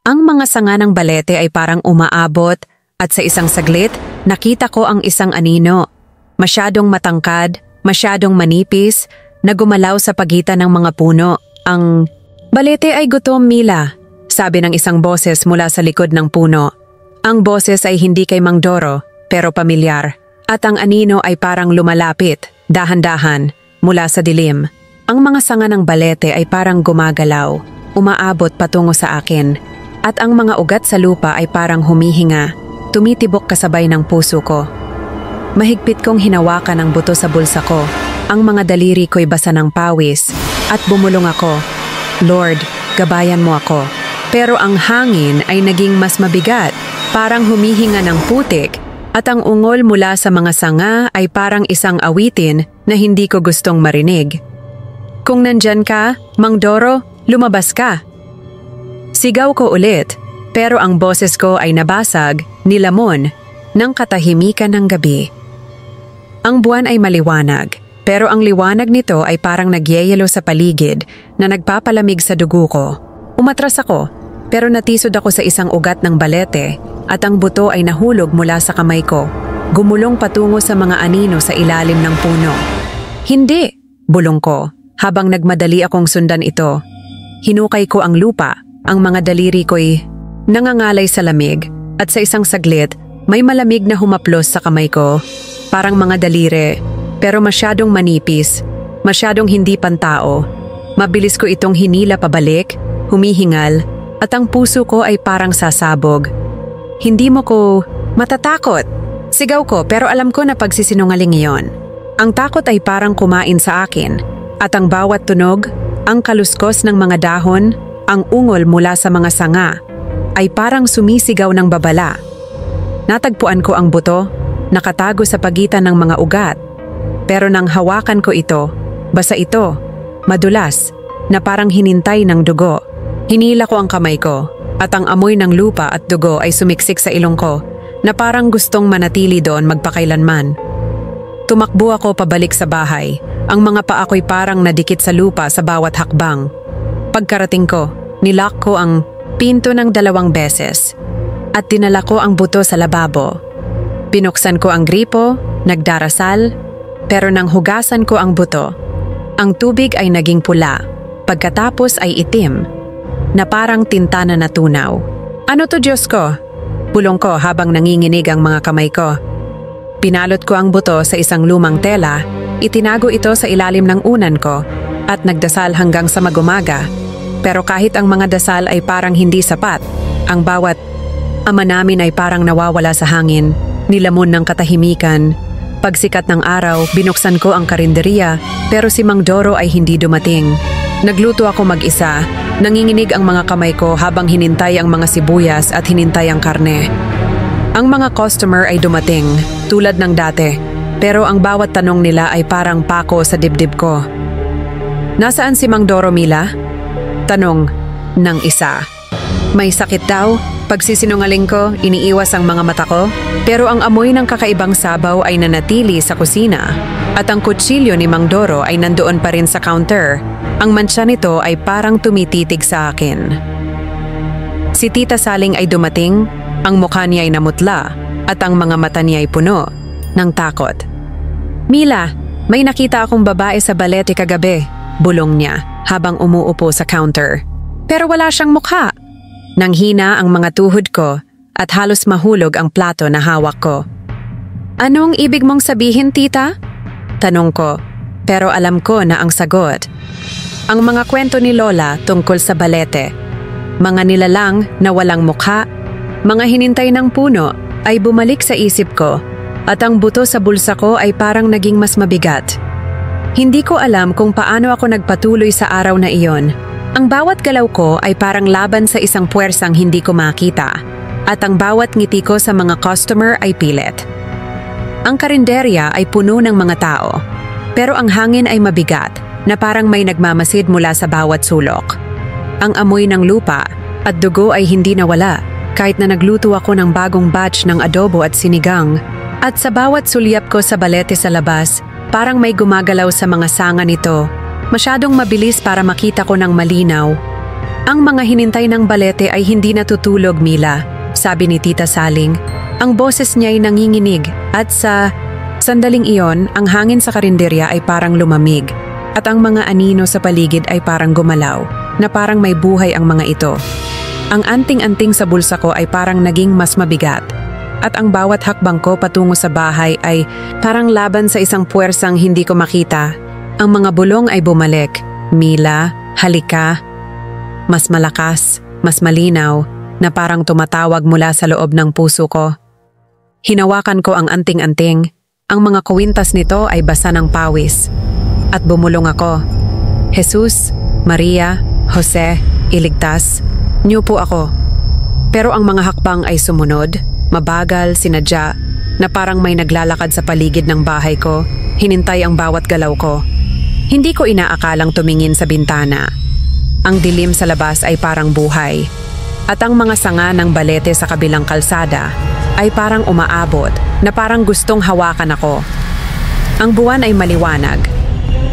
Ang mga sanga ng balete ay parang umaabot at sa isang saglit, nakita ko ang isang anino. Masyadong matangkad, masyadong manipis, na gumalaw sa pagitan ng mga puno. "Ang balete ay gutom, Mila," sabi ng isang boses mula sa likod ng puno. Ang boses ay hindi kay Mang Doro, pero pamilyar, at ang anino ay parang lumalapit, dahan-dahan, mula sa dilim. Ang mga sanga ng balete ay parang gumagalaw, umaabot patungo sa akin, at ang mga ugat sa lupa ay parang humihinga, tumitibok kasabay ng puso ko. Mahigpit kong hinawakan ang buto sa bulsa ko, ang mga daliri ko'y basa ng pawis, at bumulong ako, "Lord, gabayan mo ako." Pero ang hangin ay naging mas mabigat, parang humihinga ng putik, at ang ungol mula sa mga sanga ay parang isang awitin na hindi ko gustong marinig. "Kung nandyan ka, Mang Doro, lumabas ka." Sigaw ko ulit, pero ang boses ko ay nabasag, nilamon, ng katahimikan ng gabi. Ang buwan ay maliwanag, pero ang liwanag nito ay parang nagyeyelo sa paligid na nagpapalamig sa dugo ko. Umatras ako, pero natisod ako sa isang ugat ng balete at ang buto ay nahulog mula sa kamay ko, gumulong patungo sa mga anino sa ilalim ng puno. "Hindi!" bulong ko, habang nagmadali akong sundan ito. Hinukay ko ang lupa, ang mga daliri ko'y nangangalay sa lamig, at sa isang saglit, may malamig na humaplos sa kamay ko. Parang mga daliri, pero masyadong manipis, masyadong hindi pantao. Mabilis ko itong hinila pabalik, humihingal, at ang puso ko ay parang sasabog. "Hindi mo ko matatakot!" Sigaw ko, pero alam ko na pagsisinungaling iyon. Ang takot ay parang kumain sa akin, at ang bawat tunog, ang kaluskos ng mga dahon, ang ungol mula sa mga sanga, ay parang sumisigaw ng babala. Natagpuan ko ang buto, nakatago sa pagitan ng mga ugat. Pero nang hawakan ko ito, basa ito, madulas, na parang hinintay ng dugo. Hinila ko ang kamay ko, at ang amoy ng lupa at dugo ay sumiksik sa ilong ko, na parang gustong manatili doon magpakailanman. Tumakbo ako pabalik sa bahay. Ang mga paa ko'y parang nadikit sa lupa sa bawat hakbang. Pagkarating ko, nilock ko ang pinto ng 2 beses at dinala ko ang buto sa lababo. Binuksan ko ang gripo, nagdarasal, pero nang hugasan ko ang buto, ang tubig ay naging pula, pagkatapos ay itim, na parang tinta na natunaw. Ano to, Diyos ko? Bulong ko habang nanginginig ang mga kamay ko. Pinalot ko ang buto sa isang lumang tela, itinago ito sa ilalim ng unan ko, at nagdasal hanggang sa magumaga. Pero kahit ang mga dasal ay parang hindi sapat, ang bawat ama namin ay parang nawawala sa hangin, nilamon ng katahimikan. Pagsikat ng araw, binuksan ko ang karinderya, pero si Mang Doro ay hindi dumating. Nagluto ako mag-isa, nanginginig ang mga kamay ko habang hinintay ang mga sibuyas at hinintay ang karne. Ang mga customer ay dumating, tulad ng dati, pero ang bawat tanong nila ay parang pako sa dibdib ko. Nasaan si Mang Doro, Mila? Tanong ng isa. May sakit daw? Pagsisinungaling ko, iniiwas ang mga mata ko, pero ang amoy ng kakaibang sabaw ay nanatili sa kusina, at ang kutsilyo ni Mang Doro ay nandoon pa rin sa counter. Ang mantsa nito ay parang tumititig sa akin. Si Tita Saling ay dumating, ang mukha niya ay namutla, at ang mga mata niya ay puno ng takot. Mila, may nakita akong babae sa balete kagabi, bulong niya habang umuupo sa counter. Pero wala siyang mukha. Nanghina ang mga tuhod ko at halos mahulog ang plato na hawak ko. Anong ibig mong sabihin, tita? Tanong ko, pero alam ko na ang sagot. Ang mga kwento ni Lola tungkol sa balete, mga nilalang na walang mukha, mga hinintay ng puno ay bumalik sa isip ko, at ang buto sa bulsa ko ay parang naging mas mabigat. Hindi ko alam kung paano ako nagpatuloy sa araw na iyon. Ang bawat galaw ko ay parang laban sa isang puwersang hindi ko makita, at ang bawat ngiti ko sa mga customer ay pilit. Ang karinderya ay puno ng mga tao, pero ang hangin ay mabigat na parang may nagmamasid mula sa bawat sulok. Ang amoy ng lupa at dugo ay hindi nawala kahit na nagluto ako ng bagong batch ng adobo at sinigang. At sa bawat sulyap ko sa balete sa labas, parang may gumagalaw sa mga sanga nito. Masyadong mabilis para makita ko ng malinaw. Ang mga hinintay ng balete ay hindi natutulog, Mila, sabi ni Tita Saling. Ang boses niya ay nanginginig at sa sandaling iyon, ang hangin sa karinderya ay parang lumamig. At ang mga anino sa paligid ay parang gumalaw, na parang may buhay ang mga ito. Ang anting-anting sa bulsa ko ay parang naging mas mabigat. At ang bawat hakbang ko patungo sa bahay ay parang laban sa isang puwersang hindi ko makita. Ang mga bulong ay bumalik. Mila, halika. Mas malakas, mas malinaw, na parang tumatawag mula sa loob ng puso ko. Hinawakan ko ang anting-anting. Ang mga kwintas nito ay basa ng pawis. At bumulong ako. Jesus, Maria, Jose, iligtas. Niyo po ako. Pero ang mga hakbang ay sumunod, mabagal, sinadya, na parang may naglalakad sa paligid ng bahay ko, hinintay ang bawat galaw ko. Hindi ko inaakalang tumingin sa bintana. Ang dilim sa labas ay parang buhay, at ang mga sanga ng balete sa kabilang kalsada ay parang umaabot, na parang gustong hawakan ako. Ang buwan ay maliwanag,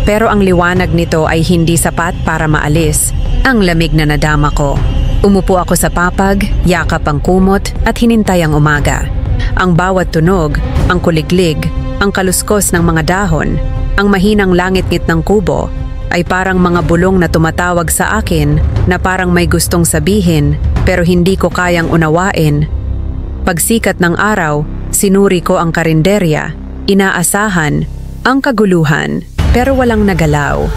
pero ang liwanag nito ay hindi sapat para maalis ang lamig na nadama ko. Umupo ako sa papag, yakap ang kumot at hinintay ang umaga. Ang bawat tunog, ang kuliglig, ang kaluskos ng mga dahon, ang mahinang langit-ngit ng kubo ay parang mga bulong na tumatawag sa akin na parang may gustong sabihin pero hindi ko kayang unawain. Pagsikat ng araw, sinuri ko ang karinderya, inaasahan, ang kaguluhan pero walang nagalaw.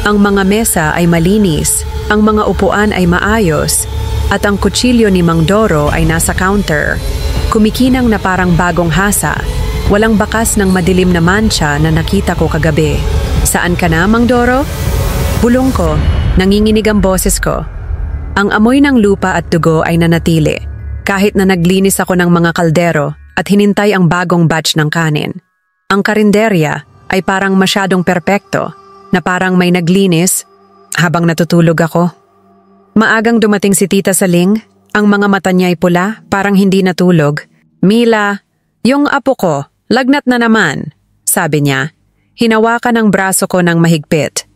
Ang mga mesa ay malinis, ang mga upuan ay maayos, at ang kutsilyo ni Mang Doro ay nasa counter, kumikinang na parang bagong hasa, Walang bakas ng madilim na mancha na nakita ko kagabi. Saan ka na, Mang Doro? Bulong ko, nanginginig ang boses ko. Ang amoy ng lupa at dugo ay nanatili, kahit na naglinis ako ng mga kaldero at hinintay ang bagong batch ng kanin. Ang karinderya ay parang masyadong perpekto, na parang may naglinis habang natutulog ako. Maagang dumating si Tita Saling, ang mga mata niya ay pula, parang hindi natulog. Mila, yung apo ko, lagnat na naman, sabi niya. Hinawakan ang braso ko ng mahigpit.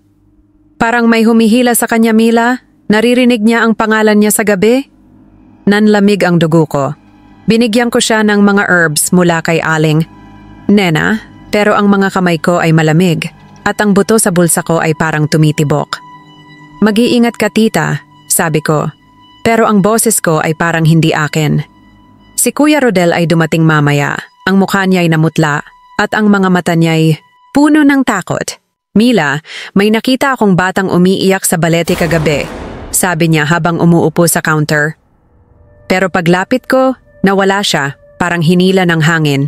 Parang may humihila sa kanya, Mila. Naririnig niya ang pangalan niya sa gabi. Nanlamig ang dugo ko. Binigyan ko siya ng mga herbs mula kay Aling. Nena, pero ang mga kamay ko ay malamig at ang buto sa bulsa ko ay parang tumitibok. Mag-iingat ka, tita, sabi ko. Pero ang boses ko ay parang hindi akin. Si Kuya Rodel ay dumating mamaya. Ang mukha niya ay namutla at ang mga mata niya ay puno ng takot. Mila, may nakita akong batang umiiyak sa balete kagabi, sabi niya habang umuupo sa counter. Pero paglapit ko, nawala siya, parang hinila ng hangin.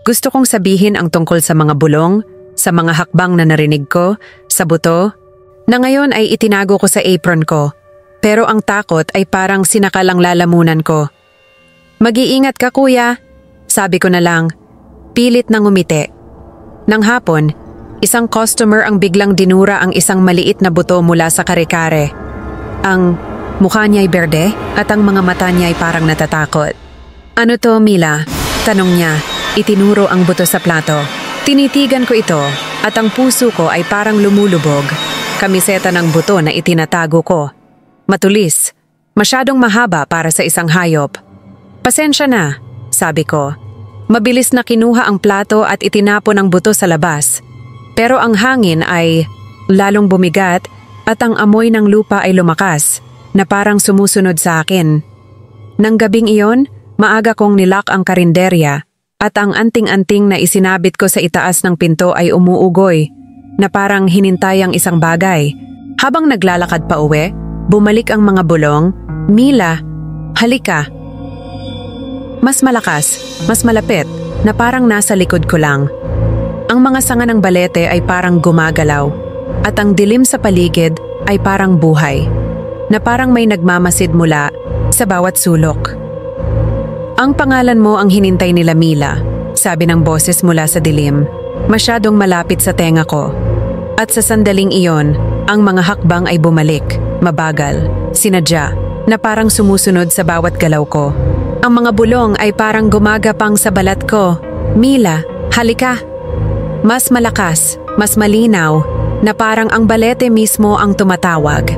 Gusto kong sabihin ang tungkol sa mga bulong, sa mga hakbang na narinig ko, sa buto, na ngayon ay itinago ko sa apron ko. Pero ang takot ay parang sinakalang lalamunan ko. Mag-iingat ka, kuya, sabi ko na lang, pilit nang umiti. Nang hapon, isang customer ang biglang dinura ang isang maliit na buto mula sa kare-kare. Ang mukha niya ay berde at ang mga mata niya ay parang natatakot. Ano to, Mila? Tanong niya. Itinuro ang buto sa plato. Tinitigan ko ito at ang puso ko ay parang lumulubog. Kamiseta ng buto na itinatago ko. Matulis. Masyadong mahaba para sa isang hayop. Pasensya na, sabi ko. Mabilis na kinuha ang plato at itinapon ang buto sa labas. Pero ang hangin ay lalong bumigat at ang amoy ng lupa ay lumakas na parang sumusunod sa akin. Nang gabing iyon, maaga kong nilock ang karinderya at ang anting-anting na isinabit ko sa itaas ng pinto ay umuugoy na parang hinintay ang isang bagay. Habang naglalakad pa uwi, bumalik ang mga bulong. Mila, halika. Mas malakas, mas malapit, na parang nasa likod ko lang. Ang mga sanga ng balete ay parang gumagalaw at ang dilim sa paligid ay parang buhay, na parang may nagmamasid mula sa bawat sulok. Ang pangalan mo ang hinintay nila, Mila, sabi ng boses mula sa dilim, masyadong malapit sa tenga ko. At sa sandaling iyon, ang mga hakbang ay bumalik, mabagal, sinadya, na parang sumusunod sa bawat galaw ko. Ang mga bulong ay parang gumagapang sa balat ko. Mila, halika. Mas malakas, mas malinaw, na parang ang balete mismo ang tumatawag.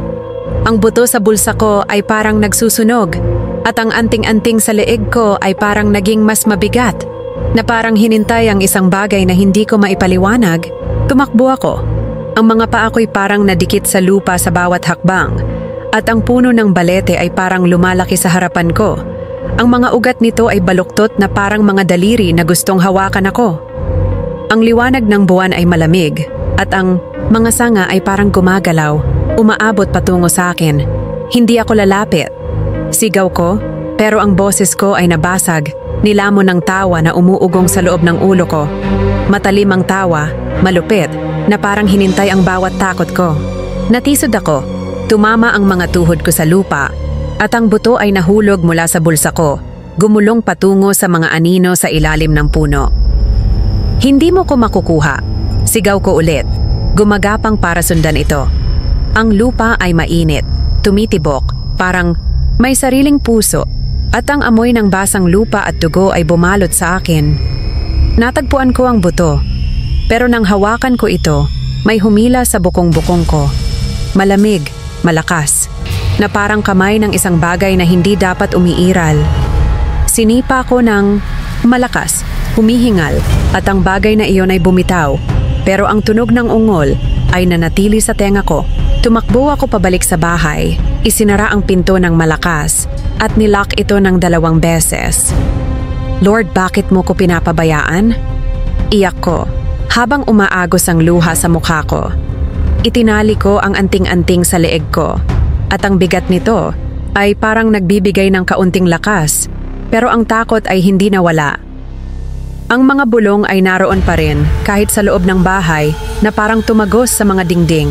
Ang buto sa bulsa ko ay parang nagsusunog, at ang anting-anting sa leeg ko ay parang naging mas mabigat, na parang hinintay ang isang bagay na hindi ko maipaliwanag. Tumakbo ako. Ang mga paa ko'y parang nadikit sa lupa sa bawat hakbang, at ang puno ng balete ay parang lumalaki sa harapan ko. Ang mga ugat nito ay baluktot na parang mga daliri na gustong hawakan ako. Ang liwanag ng buwan ay malamig at ang mga sanga ay parang gumagalaw, umaabot patungo sa akin. Hindi ako lalapit. Sigaw ko, pero ang boses ko ay nabasag, nilamon ng tawa na umuugong sa loob ng ulo ko. Matalim ang tawa, malupit, na parang hinintay ang bawat takot ko. Natisod ako, tumama ang mga tuhod ko sa lupa, at ang buto ay nahulog mula sa bulsa ko, gumulong patungo sa mga anino sa ilalim ng puno. Hindi mo ko makukuha, sigaw ko ulit, gumagapang para sundan ito. Ang lupa ay mainit, tumitibok, parang may sariling puso, at ang amoy ng basang lupa at dugo ay bumalot sa akin. Natagpuan ko ang buto, pero nang hawakan ko ito, may humila sa bukong-bukong ko. Malamig, malakas, na parang kamay ng isang bagay na hindi dapat umiiral. Sinipa ko ng malakas, humihingal, at ang bagay na iyon ay bumitaw, pero ang tunog ng ungol ay nanatili sa tenga ko. Tumakbo ako pabalik sa bahay, isinara ang pinto ng malakas, at nilock ito ng 2 beses. Lord, bakit mo ko pinapabayaan? Iyak ko, habang umaagos ang luha sa mukha ko. Itinali ko ang anting-anting sa leeg ko, at ang bigat nito ay parang nagbibigay ng kaunting lakas, pero ang takot ay hindi nawala. Ang mga bulong ay naroon pa rin kahit sa loob ng bahay na parang tumagos sa mga dingding.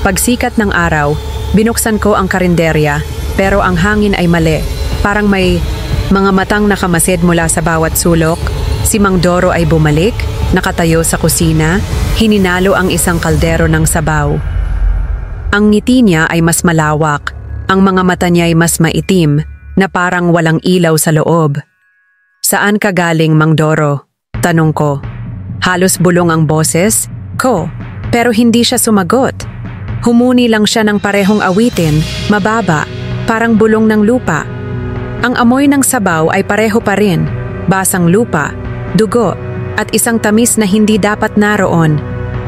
Pagsikat ng araw, binuksan ko ang karinderya pero ang hangin ay mali. Parang may mga matang nakamasid mula sa bawat sulok. Si Mang Doro ay bumalik, nakatayo sa kusina, hininalo ang isang kaldero ng sabaw. Ang ngiti niya ay mas malawak, ang mga mata niya ay mas maitim na parang walang ilaw sa loob. "Saan ka galing, Mang Doro?" tanong ko. Halos bulong ang boses ko, pero hindi siya sumagot. Humuni lang siya ng parehong awitin, mababa, parang bulong ng lupa. Ang amoy ng sabaw ay pareho pa rin, basang lupa, dugo, at isang tamis na hindi dapat naroon.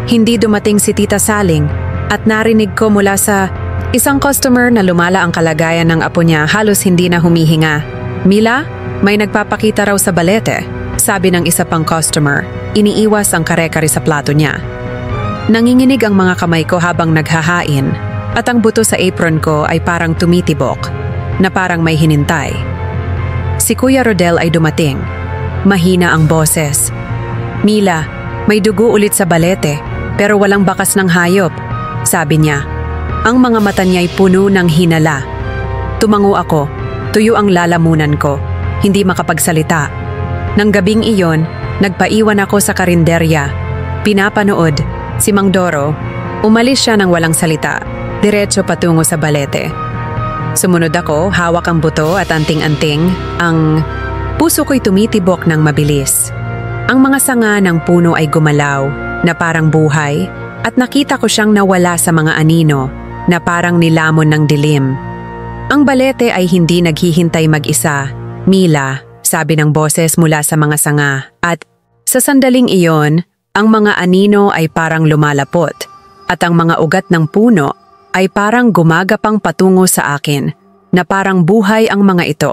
Hindi dumating si Tita Saling at narinig ko mula sa isang customer na lumala ang kalagayan ng apo niya, halos hindi na humihinga. "Mila, may nagpapakita raw sa balete," sabi ng isa pang customer. Iniiwas ang kare-kare sa plato niya. Nanginginig ang mga kamay ko habang naghahain at ang buto sa apron ko ay parang tumitibok, na parang may hinintay. Si Kuya Rodel ay dumating. Mahina ang boses. "Mila, may dugo ulit sa balete pero walang bakas ng hayop," sabi niya. Ang mga mata niya ay puno ng hinala. Tumango ako, tuyo ang lalamunan ko, hindi makapagsalita. Nang gabing iyon, nagpaiwan ako sa karinderya. Pinapanood, si Mang Doro, umalis siya ng walang salita, diretso patungo sa balete. Sumunod ako, hawak ang buto at anting-anting, ang puso ko'y tumitibok ng mabilis. Ang mga sanga ng puno ay gumalaw, na parang buhay, at nakita ko siyang nawala sa mga anino, na parang nilamon ng dilim. Ang balete ay hindi naghihintay mag-isa. "Mila," sabi ng boses mula sa mga sanga, at sa sandaling iyon, ang mga anino ay parang lumalapot, at ang mga ugat ng puno ay parang gumagapang patungo sa akin, na parang buhay ang mga ito.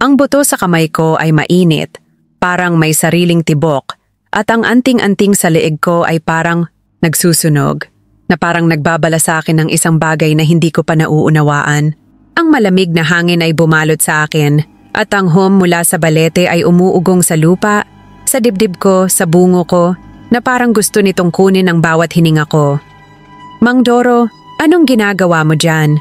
Ang buto sa kamay ko ay mainit, parang may sariling tibok, at ang anting-anting sa leeg ko ay parang nagsusunog, na parang nagbabala sa akin ng isang bagay na hindi ko pa nauunawaan. Ang malamig na hangin ay bumalot sa akin, at ang hum mula sa balete ay umuugong sa lupa, sa dibdib ko, sa bungo ko, na parang gusto nitong kunin ang bawat hininga ko. "Mang Doro, anong ginagawa mo dyan?"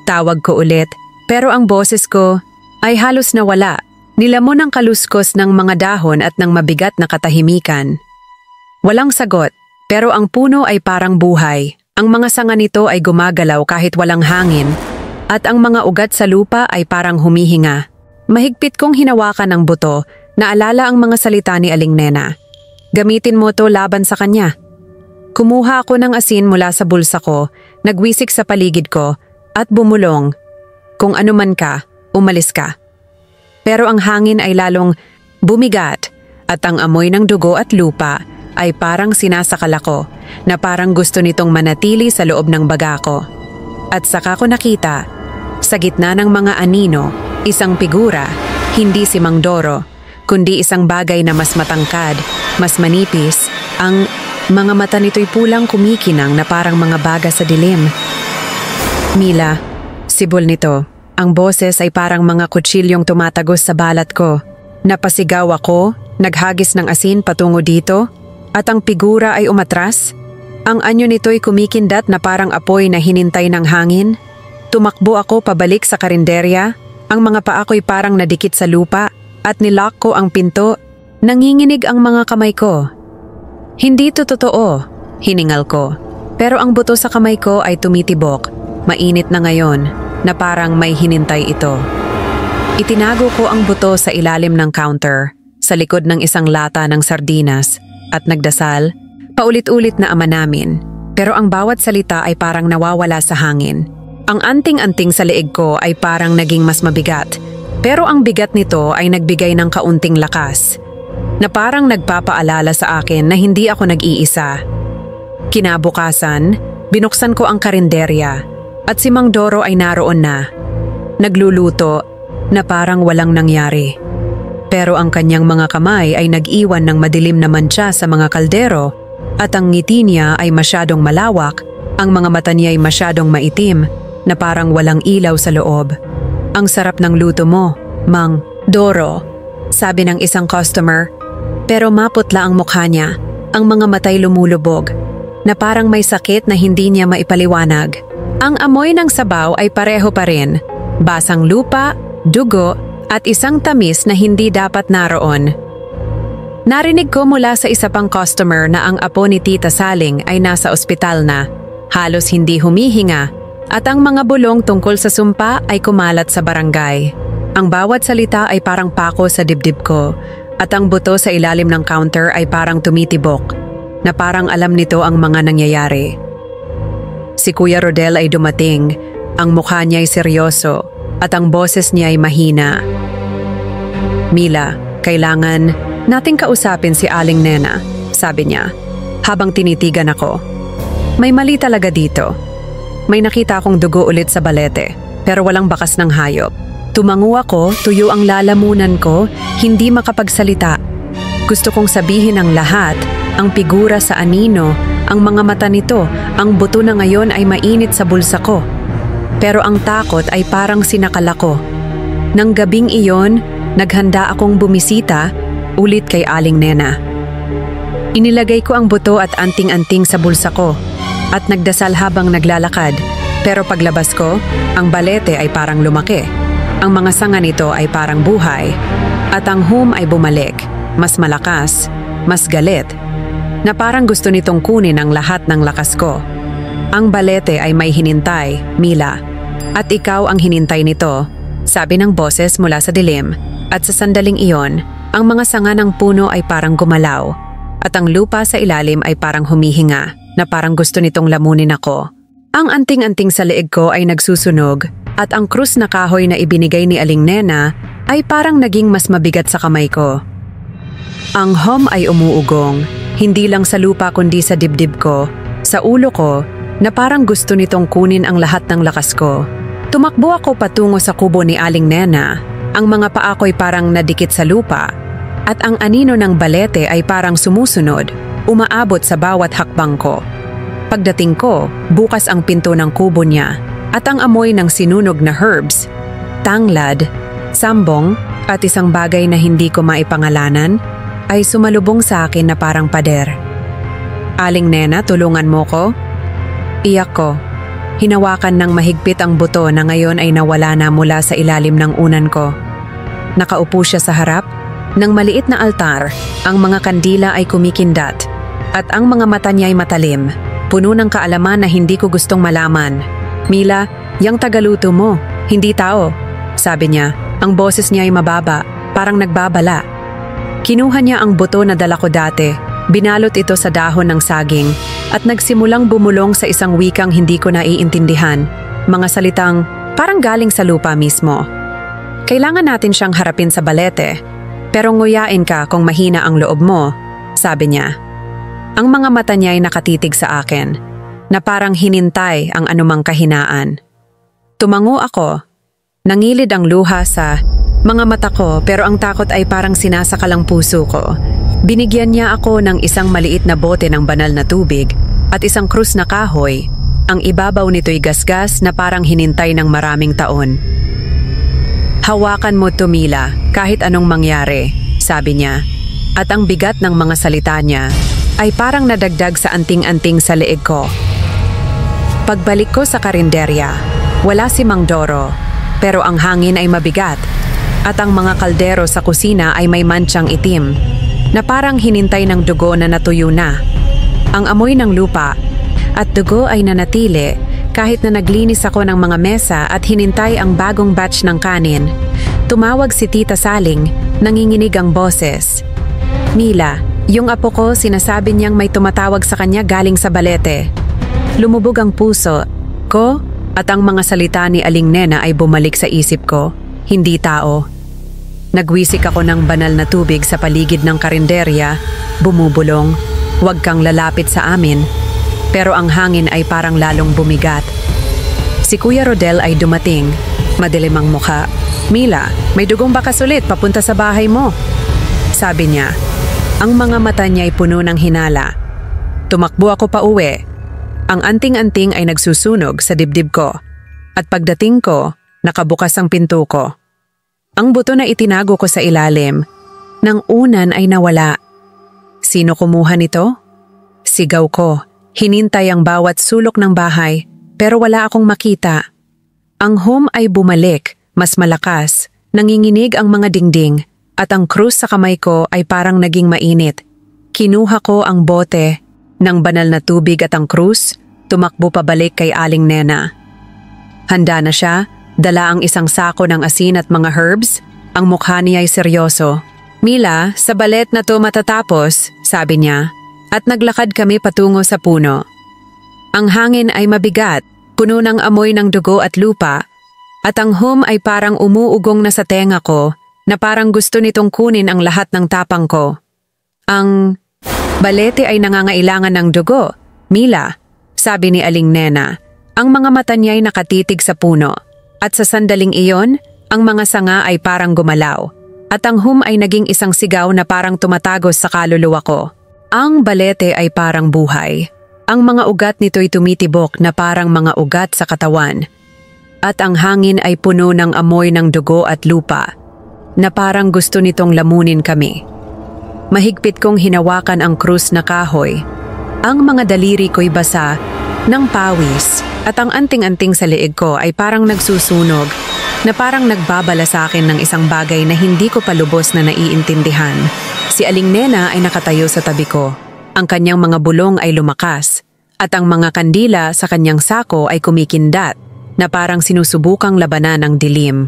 Tawag ko ulit, pero ang boses ko ay halos nawala. Nilamon ang kaluskos ng mga dahon at ng mabigat na katahimikan. Walang sagot, pero ang puno ay parang buhay. Ang mga sanga nito ay gumagalaw kahit walang hangin, at ang mga ugat sa lupa ay parang humihinga. Mahigpit kong hinawakan ang buto, naalala ang mga salita ni Aling Nena. "Gamitin mo to laban sa kanya." Kumuha ako ng asin mula sa bulsa ko, nagwisik sa paligid ko, at bumulong. "Kung ano man ka, umalis ka." Pero ang hangin ay lalong bumigat, at ang amoy ng dugo at lupa ay parang sinasakal ako, na parang gusto nitong manatili sa loob ng baga ko. At saka ko nakita, sa gitna ng mga anino, isang figura, hindi si Mang Doro, kundi isang bagay na mas matangkad, mas manipis. Ang mga mata nito'y pulang kumikinang na parang mga baga sa dilim. "Mila," sibol nito. Ang boses ay parang mga kutsilyong tumatagos sa balat ko. Napasigaw ako, naghagis ng asin patungo dito, at ang figura ay umatras. Ang anyo nito'y kumikindat na parang apoy na hinintay ng hangin. Tumakbo ako pabalik sa karinderya. Ang mga paa ko'y parang nadikit sa lupa, at nilock ko ang pinto. Nanginginig ang mga kamay ko. "Hindi to totoo," hiningal ko. Pero ang buto sa kamay ko ay tumitibok. Mainit na ngayon, na parang may hinintay ito. Itinago ko ang buto sa ilalim ng counter, sa likod ng isang lata ng sardinas, at nagdasal, paulit-ulit na Ama namin. Pero ang bawat salita ay parang nawawala sa hangin. Ang anting-anting sa leeg ko ay parang naging mas mabigat, pero ang bigat nito ay nagbigay ng kaunting lakas, na parang nagpapaalala sa akin na hindi ako nag-iisa. Kinabukasan, binuksan ko ang karinderya, at si Mang Doro ay naroon na. Nagluluto, na parang walang nangyari. Pero ang kanyang mga kamay ay nag-iwan ng madilim na mantsa sa mga kaldero, at ang ngiti niya ay masyadong malawak, ang mga mata niya ay masyadong maitim, na parang walang ilaw sa loob. "Ang sarap ng luto mo, Mang Doro," sabi ng isang customer. Pero maputla ang mukha niya, ang mga matay lumulubog, na parang may sakit na hindi niya maipaliwanag. Ang amoy ng sabaw ay pareho pa rin, basang lupa, dugo, at isang tamis na hindi dapat naroon. Narinig ko mula sa isa pang customer na ang apo ni Tita Saling ay nasa ospital na, halos hindi humihinga, at ang mga bulong tungkol sa sumpa ay kumalat sa barangay. Ang bawat salita ay parang pako sa dibdib ko, at ang buto sa ilalim ng counter ay parang tumitibok, na parang alam nito ang mga nangyayari. Si Kuya Rodel ay dumating, ang mukha niya ay seryoso, at ang boses niya ay mahina. "Mila, kailangan nating kausapin si Aling Nena," sabi niya, habang tinitigan ako. "May mali talaga dito. May nakita akong dugo ulit sa balete, pero walang bakas ng hayop." Tumango ako, tuyo ang lalamunan ko, hindi makapagsalita. Gusto kong sabihin ang lahat, ang figura sa anino, ang mga mata nito, ang buto na ngayon ay mainit sa bulsa ko. Pero ang takot ay parang sinakal ako. Nang gabing iyon, naghanda akong bumisita ulit kay Aling Nena. Inilagay ko ang buto at anting-anting sa bulsa ko at nagdasal habang naglalakad. Pero paglabas ko, ang balete ay parang lumaki. Ang mga sanga nito ay parang buhay. At ang hum ay bumalik, mas malakas, mas galit, na parang gusto nitong kunin ang lahat ng lakas ko. Ang balete ay may hinintay, Mila. At ikaw ang hinintay nito, sabi ng boses mula sa dilim. At sa sandaling iyon, ang mga sanga ng puno ay parang gumalaw. At ang lupa sa ilalim ay parang humihinga, na parang gusto nitong lamunin ako. Ang anting-anting sa leeg ko ay nagsusunog, at ang krus na kahoy na ibinigay ni Aling Nena ay parang naging mas mabigat sa kamay ko. Ang hum ay umuugong, hindi lang sa lupa kundi sa dibdib ko, sa ulo ko, na parang gusto nitong kunin ang lahat ng lakas ko. Tumakbo ako patungo sa kubo ni Aling Nena. Ang mga paa ko'y parang nadikit sa lupa, at ang anino ng balete ay parang sumusunod, umaabot sa bawat hakbang ko. Pagdating ko, bukas ang pinto ng kubo niya, at ang amoy ng sinunog na herbs, tanglad, sambong, at isang bagay na hindi ko maipangalanan, ay sumalubong sa akin na parang pader. "Aling Nena, tulungan mo ko?" Iyak ko. Hinawakan ng mahigpit ang buto na ngayon ay nawala na mula sa ilalim ng unan ko. Nakaupo siya sa harap. Ng maliit na altar, ang mga kandila ay kumikindat. At ang mga mata niya ay matalim, puno ng kaalaman na hindi ko gustong malaman. "Mila, yang tagaluto mo, hindi tao," sabi niya. Ang boses niya ay mababa, parang nagbabala. Kinuha niya ang buto na dala ko dati. Binalot ito sa dahon ng saging at nagsimulang bumulong sa isang wikang hindi ko naiintindihan. Mga salitang parang galing sa lupa mismo. "Kailangan natin siyang harapin sa balete, pero nguyain ka kung mahina ang loob mo," sabi niya. Ang mga mata niya ay nakatitig sa akin, na parang hinintay ang anumang kahinaan. Tumango ako. Nangilid ang luha sa mga mata ko pero ang takot ay parang sinasakal ang puso ko. Binigyan niya ako ng isang maliit na bote ng banal na tubig at isang krus na kahoy. Ang ibabaw nito'y gasgas na parang hinintay ng maraming taon. "Hawakan mo to, Mila, kahit anong mangyari," sabi niya. At ang bigat ng mga salita niya ay parang nadagdag sa anting-anting sa leeg ko. Pagbalik ko sa karinderya, wala si Mang Doro, pero ang hangin ay mabigat at ang mga kaldero sa kusina ay may mantsang itim na parang hinintay ng dugo na natuyo na. Ang amoy ng lupa at dugo ay nanatili kahit na naglinis ako ng mga mesa at hinintay ang bagong batch ng kanin. Tumawag si Tita Saling, nanginginig ang boses. "Mila, yung apo ko sinasabi niyang may tumatawag sa kanya galing sa balete." Lumubog ang puso ko at ang mga salita ni Aling Nena ay bumalik sa isip ko, hindi tao. Nagwisik ako ng banal na tubig sa paligid ng karinderya, bumubulong, "Huwag kang lalapit sa amin." Pero ang hangin ay parang lalong bumigat. Si Kuya Rodel ay dumating, madilim ang mukha. "Mila, may dugong bakas ulit papunta sa bahay mo," sabi niya. Ang mga mata niya ay puno ng hinala. Tumakbo ako pa uwi. Ang anting-anting ay nagsusunog sa dibdib ko. At pagdating ko, nakabukas ang pinto ko. Ang buto na itinago ko sa ilalim, nang unan ay nawala sino kumuha nito? Sigaw ko. Hinintay ang bawat sulok ng bahay pero wala akong makita. Ang home ay bumalik, mas malakas. Nanginginig ang mga dingding at ang krus sa kamay ko ay parang naging mainit. Kinuha ko ang bote ng banal na tubig at ang krus, tumakbo pabalik kay Aling Nena. Handa na siya, dala ang isang sako ng asin at mga herbs. Ang mukha niya ay seryoso. Mila, sa balet na to matatapos, sabi niya, at naglakad kami patungo sa puno. Ang hangin ay mabigat, puno ng amoy ng dugo at lupa, at ang hum ay parang umuugong na sa tenga ko na parang gusto nitong kunin ang lahat ng tapang ko. Ang balete ay nangangailangan ng dugo, Mila, sabi ni Aling Nena. Ang mga mata niya ay nakatitig sa puno, at sa sandaling iyon, ang mga sanga ay parang gumalaw, at ang hum ay naging isang sigaw na parang tumatagos sa kaluluwa ko. Ang balete ay parang buhay. Ang mga ugat nito'y tumitibok na parang mga ugat sa katawan. At ang hangin ay puno ng amoy ng dugo at lupa, na parang gusto nitong lamunin kami. Mahigpit kong hinawakan ang krus na kahoy. Ang mga daliri ko'y basa ng pawis at ang anting-anting sa leeg ko ay parang nagsusunog na parang nagbabala sa akin ng isang bagay na hindi ko pa lubos na naiintindihan. Si Aling Nena ay nakatayo sa tabi ko. Ang kanyang mga bulong ay lumakas at ang mga kandila sa kanyang sako ay kumikindat na parang sinusubukang labanan ang dilim.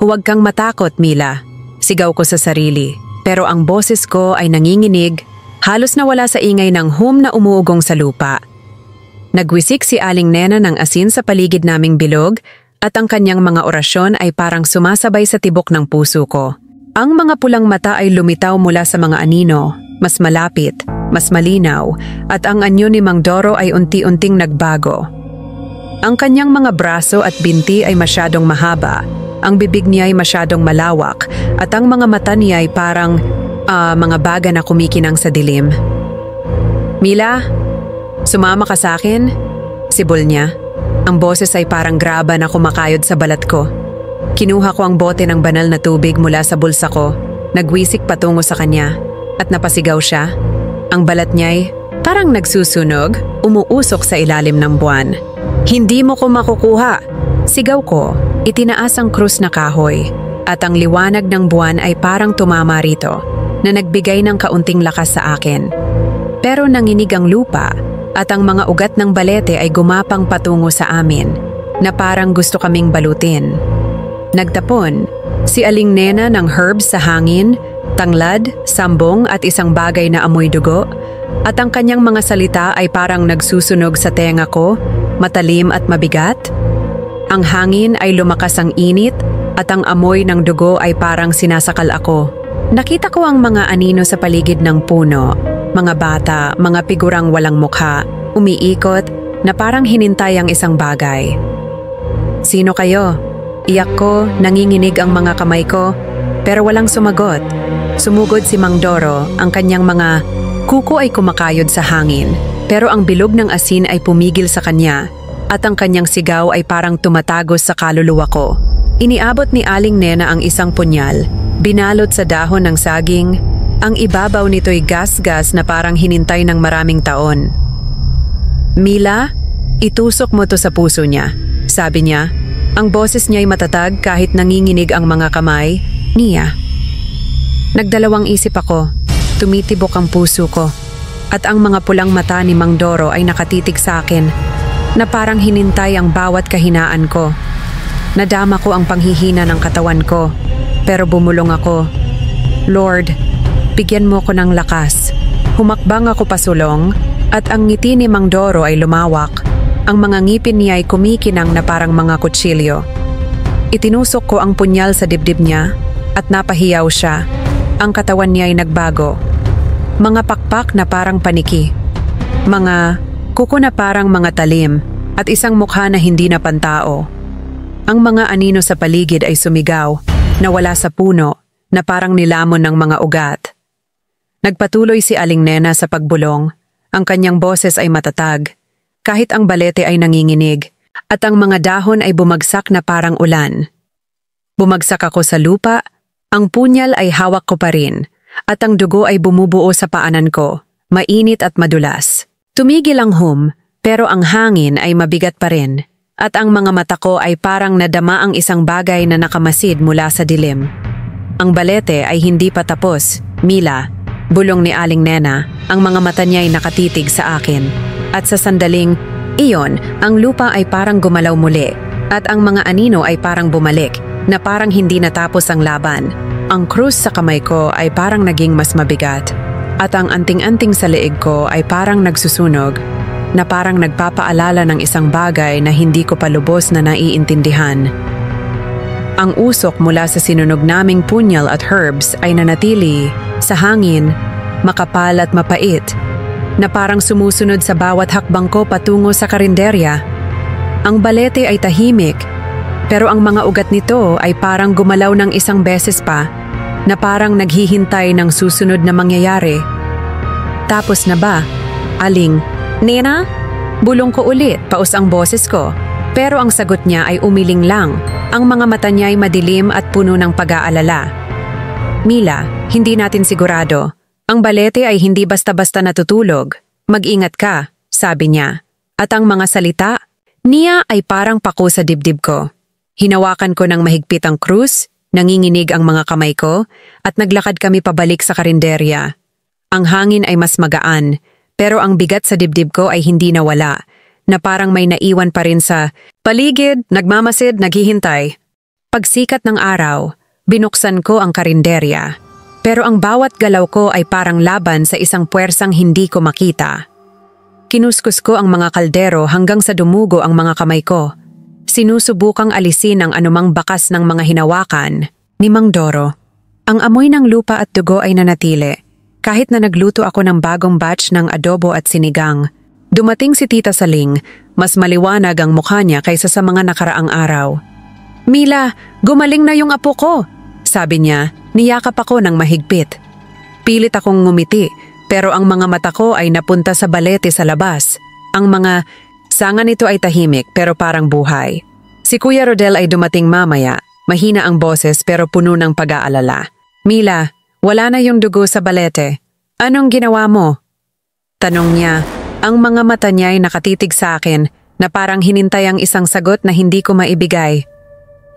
Huwag kang matakot, Mila, sigaw ko sa sarili. Pero ang boses ko ay nanginginig, halos nawala sa ingay ng hum na umuugong sa lupa. Nagwisik si Aling Nena ng asin sa paligid naming bilog at ang kanyang mga orasyon ay parang sumasabay sa tibok ng puso ko. Ang mga pulang mata ay lumitaw mula sa mga anino, mas malapit, mas malinaw, at ang anyo ni Mang Doro ay unti-unting nagbago. Ang kanyang mga braso at binti ay masyadong mahaba, ang bibig niya ay masyadong malawak, at ang mga mata niya ay parang mga baga na kumikinang sa dilim. Mila, sumama ka sa akin? Sibol niya. Ang boses ay parang graba na kumakayod sa balat ko. Kinuha ko ang bote ng banal na tubig mula sa bulsa ko, nagwisik patungo sa kanya, at napasigaw siya. Ang balat niya'y parang nagsusunog, umuusok sa ilalim ng buwan. Hindi mo ko makukuha! Sigaw ko, itinaas ang krus na kahoy, at ang liwanag ng buwan ay parang tumama rito, na nagbigay ng kaunting lakas sa akin. Pero nanginig ang lupa, at ang mga ugat ng balete ay gumapang patungo sa amin, na parang gusto kaming balutin. Nagtapon, si Aling Nena ng herbs sa hangin, tanglad, sambong at isang bagay na amoy dugo, at ang kanyang mga salita ay parang nagsusunog sa tenga ko, matalim at mabigat. Ang hangin ay lumakas ang init, at ang amoy ng dugo ay parang sinasakal ako. Nakita ko ang mga anino sa paligid ng puno, mga bata, mga figurang walang mukha, umiikot na parang hinintay ang isang bagay. Sino kayo? Iyak ko, nanginginig ang mga kamay ko, pero walang sumagot. Sumugod si Mang Doro, ang kanyang mga kuko ay kumakayod sa hangin, pero ang bilog ng asin ay pumigil sa kanya, at ang kanyang sigaw ay parang tumatagos sa kaluluwa ko. Iniabot ni Aling Nena ang isang punyal, binalot sa dahon ng saging. Ang ibabaw nito'y gas-gas na parang hinintay ng maraming taon. Mila, itusok mo to sa puso niya, sabi niya. Ang boses niya ay matatag kahit nanginginig ang mga kamay niya. Nagdalawang isip ako, tumitibok ang puso ko, at ang mga pulang mata ni Mang Doro ay nakatitig sa akin, na parang hinintay ang bawat kahinaan ko. Nadama ko ang panghihina ng katawan ko, pero bumulong ako. Lord, bigyan mo ko ng lakas. Humakbang ako pasulong, at ang ngiti ni Mang Doro ay lumawak. Ang mga ngipin niya ay kumikinang na parang mga kutsilyo. Itinusok ko ang punyal sa dibdib niya, at napahiyaw siya. Ang katawan niya ay nagbago. Mga pakpak na parang paniki. Mga kuko na parang mga talim, at isang mukha na hindi na pantao. Ang mga anino sa paligid ay sumigaw, nawala sa puno, na parang nilamon ng mga ugat. Nagpatuloy si Aling Nena sa pagbulong. Ang kanyang boses ay matatag, kahit ang balete ay nanginginig, at ang mga dahon ay bumagsak na parang ulan. Bumagsak ako sa lupa, ang punyal ay hawak ko pa rin, at ang dugo ay bumubuo sa paanan ko, mainit at madulas. Tumigil ang hum, pero ang hangin ay mabigat pa rin, at ang mga mata ko ay parang nadama ang isang bagay na nakamasid mula sa dilim. Ang balete ay hindi pa tapos, Mila, bulong ni Aling Nena, ang mga mata niya ay nakatitig sa akin. At sa sandaling, iyon, ang lupa ay parang gumalaw muli, at ang mga anino ay parang bumalik, na parang hindi natapos ang laban. Ang krus sa kamay ko ay parang naging mas mabigat, at ang anting-anting sa leeg ko ay parang nagsusunog, na parang nagpapaalala ng isang bagay na hindi ko pa lubos na naiintindihan. Ang usok mula sa sinunog naming punyal at herbs ay nanatili sa hangin, makapal at mapait, na parang sumusunod sa bawat hakbang ko patungo sa karinderya. Ang balete ay tahimik, pero ang mga ugat nito ay parang gumalaw ng isang beses pa, na parang naghihintay ng susunod na mangyayari. Tapos na ba? Aling, Nena? Bulong ko ulit, paus ang boses ko. Pero ang sagot niya ay umiling lang. Ang mga mata niya ay madilim at puno ng pag-aalala. Mila, hindi natin sigurado. Ang balete ay hindi basta-basta natutulog. Mag-ingat ka, sabi niya. At ang mga salita niya ay parang pako sa dibdib ko. Hinawakan ko ng mahigpit ang krus, nanginginig ang mga kamay ko, at naglakad kami pabalik sa karinderya. Ang hangin ay mas magaan, pero ang bigat sa dibdib ko ay hindi nawala, na parang may naiwan pa rin sa paligid, nagmamasid, naghihintay. Pagsikat ng araw, binuksan ko ang karinderya. Pero ang bawat galaw ko ay parang laban sa isang puwersang hindi ko makita. Kinuskus ko ang mga kaldero hanggang sa dumugo ang mga kamay ko. Sinusubukang alisin ang anumang bakas ng mga hinawakan ni Mang Doro. Ang amoy ng lupa at dugo ay nanatili. Kahit na nagluto ako ng bagong batch ng adobo at sinigang, dumating si Tita Saling, mas maliwanag ang mukha niya kaysa sa mga nakaraang araw. Mila, gumaling na yung apo ko, sabi niya, niyakap ako ng mahigpit. Pilit akong ngumiti, pero ang mga mata ko ay napunta sa balete sa labas. Ang mga sanga nito ay tahimik pero parang buhay. Si Kuya Rodel ay dumating mamaya, mahina ang boses pero puno ng pag-aalala. Mila, wala na yung dugo sa balete. Anong ginawa mo? Tanong niya. Ang mga mata niya ay nakatitig sa akin na parang hinintay ang isang sagot na hindi ko maibigay.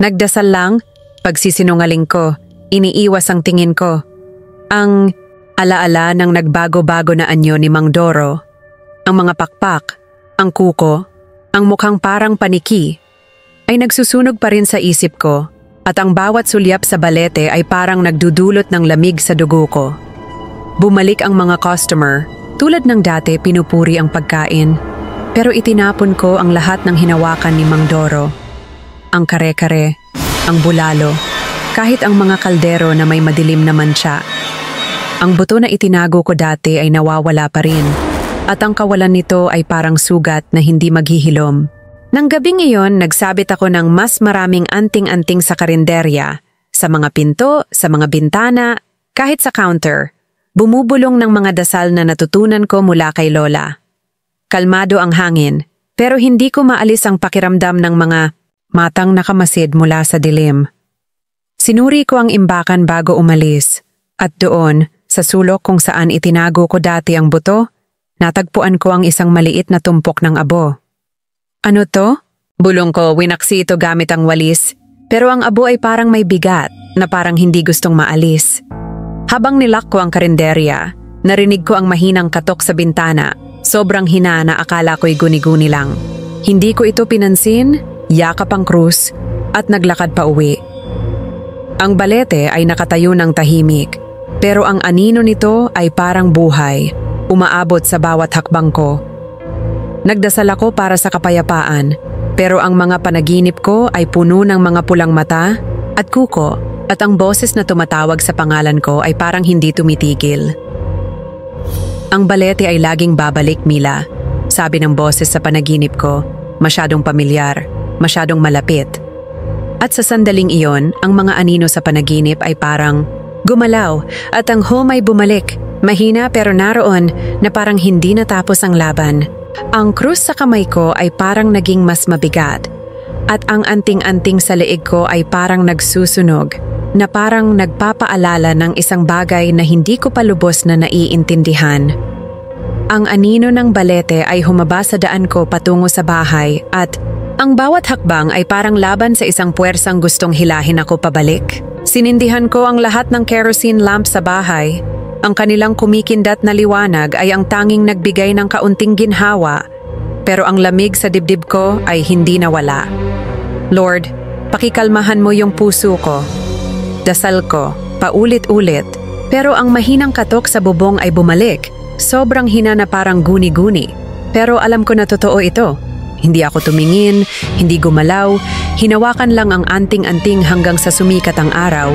Nagdasal lang, pagsisinungaling ko, iniiwas ang tingin ko. Ang alaala ng nagbago-bago na anyo ni Mang Doro. Ang mga pakpak, ang kuko, ang mukhang parang paniki, ay nagsusunog pa rin sa isip ko at ang bawat sulyap sa balete ay parang nagdudulot ng lamig sa dugo ko. Bumalik ang mga customer. Tulad ng dati, pinupuri ang pagkain, pero itinapon ko ang lahat ng hinawakan ni Mang Doro. Ang kare-kare, ang bulalo, kahit ang mga kaldero na may madilim na mancha. Ang buto na itinago ko dati ay nawawala pa rin, at ang kawalan nito ay parang sugat na hindi maghihilom. Nang gabing iyon, nagsabit ako ng mas maraming anting-anting sa karinderya, sa mga pinto, sa mga bintana, kahit sa counter. Bumubulong ng mga dasal na natutunan ko mula kay Lola. Kalmado ang hangin, pero hindi ko maalis ang pakiramdam ng mga matang nakamasid mula sa dilim. Sinuri ko ang imbakan bago umalis, at doon, sa sulok kung saan itinago ko dati ang buto, natagpuan ko ang isang maliit na tumpok ng abo. Ano to? Bulong ko, winaksi ito gamit ang walis, pero ang abo ay parang may bigat na parang hindi gustong maalis. Habang nilak ko ang karinderya, narinig ko ang mahinang katok sa bintana. Sobrang hina na akala ko'y guni-guni lang. Hindi ko ito pinansin, yakap ang krus, at naglakad pa uwi. Ang balete ay nakatayo ng tahimik, pero ang anino nito ay parang buhay, umaabot sa bawat hakbang ko. Nagdasal ako para sa kapayapaan, pero ang mga panaginip ko ay puno ng mga pulang mata at kuko. At ang boses na tumatawag sa pangalan ko ay parang hindi tumitigil. Ang balete ay laging babalik, Mila, sabi ng boses sa panaginip ko, masyadong pamilyar, masyadong malapit. At sa sandaling iyon, ang mga anino sa panaginip ay parang gumalaw at ang home ay bumalik, mahina pero naroon na parang hindi natapos ang laban. Ang krus sa kamay ko ay parang naging mas mabigat at ang anting-anting sa leeg ko ay parang nagsusunog, na parang nagpapaalala ng isang bagay na hindi ko pa lubos na naiintindihan. Ang anino ng balete ay humaba sa daan ko patungo sa bahay at ang bawat hakbang ay parang laban sa isang puwersang gustong hilahin ako pabalik. Sinindihan ko ang lahat ng kerosene lamp sa bahay. Ang kanilang kumikindat na liwanag ay ang tanging nagbigay ng kaunting ginhawa, pero ang lamig sa dibdib ko ay hindi nawala. Lord, pakikalmahan mo yung puso ko. Dasal ko, paulit-ulit, pero ang mahinang katok sa bubong ay bumalik. Sobrang hina na parang guni-guni. Pero alam ko na totoo ito. Hindi ako tumingin, hindi gumalaw, hinawakan lang ang anting-anting hanggang sa sumikat ang araw.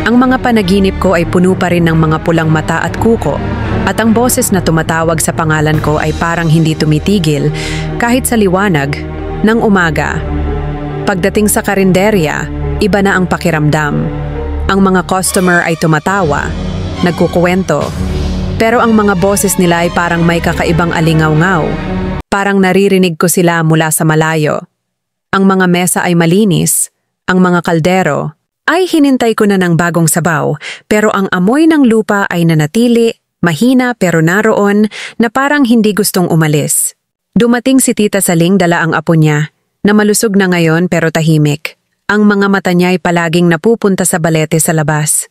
Ang mga panaginip ko ay puno pa rin ng mga pulang mata at kuko, at ang boses na tumatawag sa pangalan ko ay parang hindi tumitigil kahit sa liwanag ng umaga. Pagdating sa karinderya, iba na ang pakiramdam. Ang mga customer ay tumatawa, nagkukuwento, pero ang mga boses nila ay parang may kakaibang alingaw-ngaw. Parang naririnig ko sila mula sa malayo. Ang mga mesa ay malinis, ang mga kaldero ay hinintay ko na ng bagong sabaw, pero ang amoy ng lupa ay nanatili, mahina pero naroon na parang hindi gustong umalis. Dumating si Tita Saling, dala ang apo niya, na malusog na ngayon pero tahimik. Ang mga mata niya ay palaging napupunta sa balete sa labas.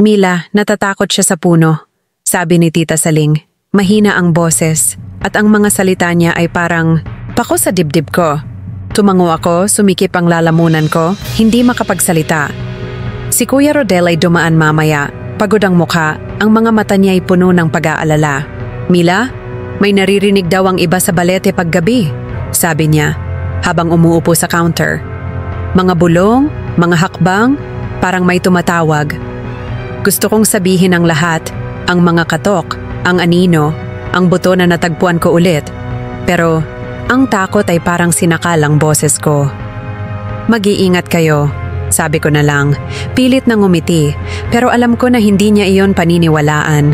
Mila, natatakot siya sa puno, sabi ni Tita Saling. Mahina ang boses at ang mga salita niya ay parang pako sa dibdib ko. Tumango ako, sumikip ang lalamunan ko, hindi makapagsalita. Si Kuya Rodel ay dumaan mamaya, pagod ang mukha, ang mga mata niya ay puno ng pag-aalala. Mila, may naririnig daw ang iba sa balete paggabi, sabi niya, habang umuupo sa counter. Mga bulong, mga hakbang, parang may tumatawag. Gusto kong sabihin ang lahat, ang mga katok, ang anino, ang buto na natagpuan ko ulit. Pero ang takot ay parang sinakal ang boses ko. Mag-iingat kayo, sabi ko na lang. Pilit na ngumiti, pero alam ko na hindi niya iyon paniniwalaan.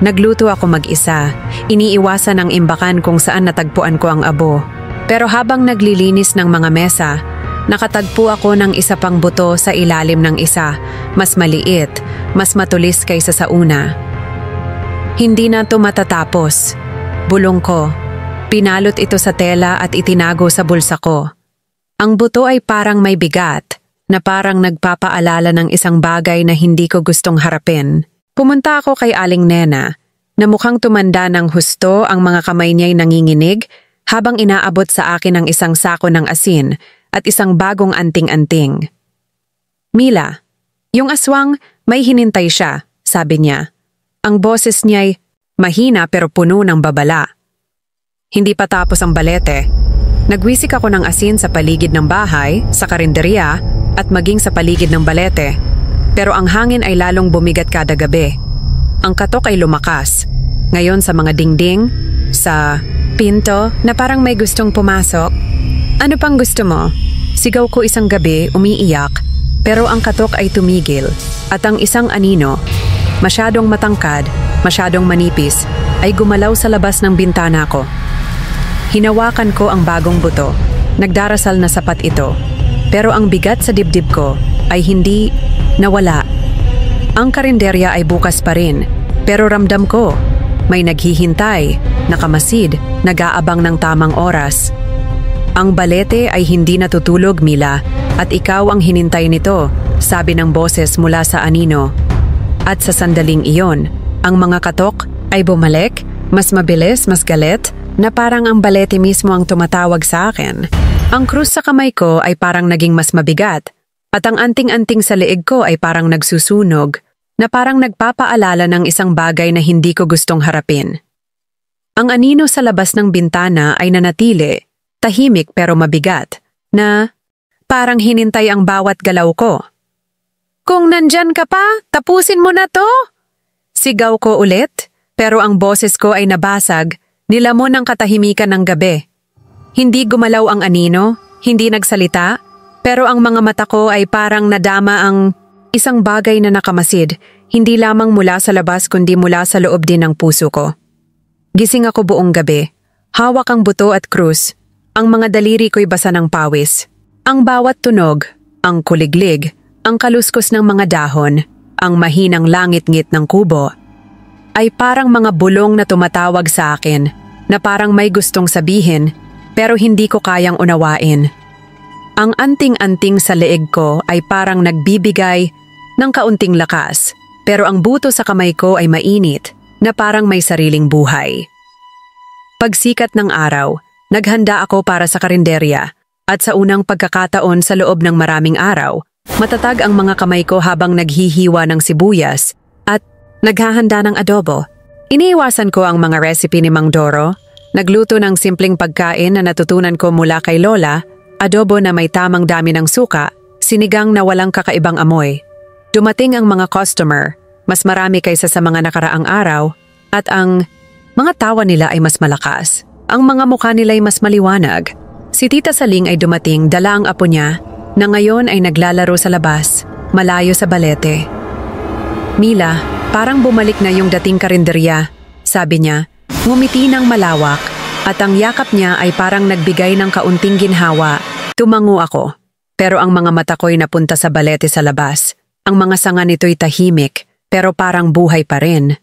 Nagluto ako mag-isa, iniiwasan ang imbakan kung saan natagpuan ko ang abo. Pero habang naglilinis ng mga mesa, nakatagpo ako ng isa pang buto sa ilalim ng isa, mas maliit, mas matulis kaysa sa una. Hindi na ito matatapos. Bulong ko. Pinalot ito sa tela at itinago sa bulsa ko. Ang buto ay parang may bigat, na parang nagpapaalala ng isang bagay na hindi ko gustong harapin. Pumunta ako kay Aling Nena, na mukhang tumanda ng husto, ang mga kamay niya'y nanginginig habang inaabot sa akin ang isang sako ng asin at isang bagong anting-anting. Mila, yung aswang may hinintay siya, sabi niya. Ang boses niya'y mahina pero puno ng babala. Hindi pa tapos ang balete. Nagwisik ako ng asin sa paligid ng bahay, sa karinderya, at maging sa paligid ng balete. Pero ang hangin ay lalong bumigat kada gabi. Ang katok ay lumakas. Ngayon sa mga dingding, sa pinto na parang may gustong pumasok. Ano pang gusto mo? Sigaw ko isang gabi, umiiyak, pero ang katok ay tumigil. At ang isang anino, masyadong matangkad, masyadong manipis, ay gumalaw sa labas ng bintana ko. Hinawakan ko ang bagong buto. Nagdarasal na sapat ito. Pero ang bigat sa dibdib ko ay hindi nawala. Ang karinderya ay bukas pa rin. Pero ramdam ko, may naghihintay, nakamasid, nag-aabang ng tamang oras. Ang balete ay hindi natutulog, Mila, at ikaw ang hinintay nito, sabi ng boses mula sa anino. At sa sandaling iyon, ang mga katok ay bumalik, mas mabilis, mas galit, na parang ang balete mismo ang tumatawag sa akin. Ang krus sa kamay ko ay parang naging mas mabigat, at ang anting-anting sa leeg ko ay parang nagsusunog, na parang nagpapaalala ng isang bagay na hindi ko gustong harapin. Ang anino sa labas ng bintana ay nanatili, tahimik pero mabigat, na parang hinintay ang bawat galaw ko. Kung nandyan ka pa, tapusin mo na to! Sigaw ko ulit, pero ang boses ko ay nabasag, nilamon ang katahimikan ng gabi. Hindi gumalaw ang anino, hindi nagsalita, pero ang mga mata ko ay parang nadama ang isang bagay na nakamasid, hindi lamang mula sa labas kundi mula sa loob din ng puso ko. Gising ako buong gabi, hawak ang buto at krus, Ang mga daliri ko'y basa ng pawis. Ang bawat tunog, ang kuliglig, ang kaluskos ng mga dahon, ang mahinang langit-ngit ng kubo, ay parang mga bulong na tumatawag sa akin na parang may gustong sabihin pero hindi ko kayang unawain. Ang anting-anting sa leeg ko ay parang nagbibigay ng kaunting lakas pero ang buto sa kamay ko ay mainit na parang may sariling buhay. Pagsikat ng araw, naghanda ako para sa karinderya at sa unang pagkakataon sa loob ng maraming araw, matatag ang mga kamay ko habang naghihiwa ng sibuyas at naghahanda ng adobo. Iniiwasan ko ang mga recipe ni Mang Doro, nagluto ng simpleng pagkain na natutunan ko mula kay Lola, adobo na may tamang dami ng suka, sinigang na walang kakaibang amoy. Dumating ang mga customer, mas marami kaysa sa mga nakaraang araw, at ang mga tawa nila ay mas malakas. Ang mga mukha nila ay mas maliwanag. Si Tita Saling ay dumating, dala ang apo niya, na ngayon ay naglalaro sa labas, malayo sa balete. Mila, parang bumalik na yung dating karinderya, sabi niya, ngumiti ng malawak, at ang yakap niya ay parang nagbigay ng kaunting ginhawa. Tumango ako, pero ang mga mata ko'y napunta sa balete sa labas. Ang mga sanga nito'y tahimik, pero parang buhay pa rin.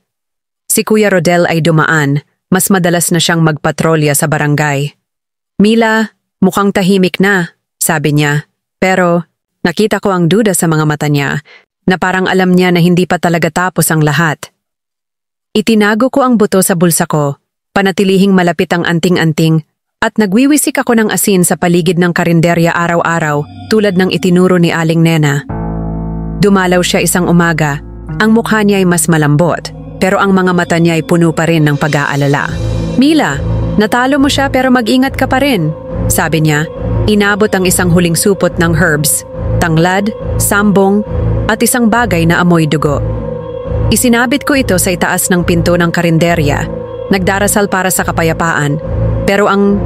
Si Kuya Rodel ay dumaan, mas madalas na siyang magpatrolya sa barangay. Mila, mukhang tahimik na, sabi niya, pero nakita ko ang duda sa mga mata niya, na parang alam niya na hindi pa talaga tapos ang lahat. Itinago ko ang buto sa bulsa ko, panatilihing malapit ang anting-anting, at nagwiwisik ako ng asin sa paligid ng karinderya araw-araw tulad ng itinuro ni Aling Nena. Dumalaw siya isang umaga, ang mukha niya ay mas malambot, pero ang mga mata niya ay puno pa rin ng pag-aalala. Mila, natalo mo siya pero mag-ingat ka pa rin, sabi niya. Inabot ang isang huling supot ng herbs, tanglad, sambong, at isang bagay na amoy dugo. Isinabit ko ito sa itaas ng pinto ng karinderya, nagdarasal para sa kapayapaan, pero ang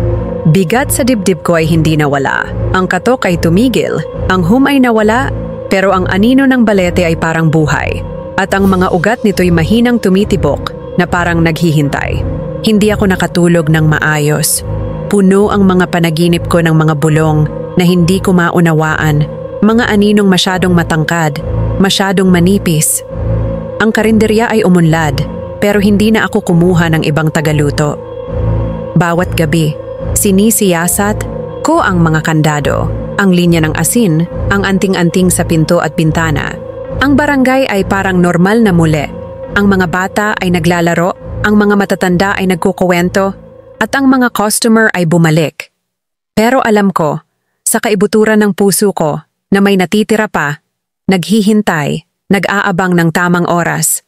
bigat sa dibdib ko ay hindi nawala. Ang katok ay tumigil, ang hum ay nawala, pero ang anino ng balete ay parang buhay, at ang mga ugat nito'y mahinang tumitibok na parang naghihintay. Hindi ako nakatulog ng maayos. Puno ang mga panaginip ko ng mga bulong na hindi ko maunawaan, mga aninong masyadong matangkad, masyadong manipis. Ang karinderya ay umunlad, pero hindi na ako kumuha ng ibang tagaluto. Bawat gabi, sinisiyasat ko ang mga kandado, ang linya ng asin, ang anting-anting sa pinto at bintana. Ang barangay ay parang normal na muli. Ang mga bata ay naglalaro, ang mga matatanda ay nagkukuwento, at ang mga customer ay bumalik. Pero alam ko, sa kaibuturan ng puso ko, na may natitira pa, naghihintay, nag-aabang ng tamang oras.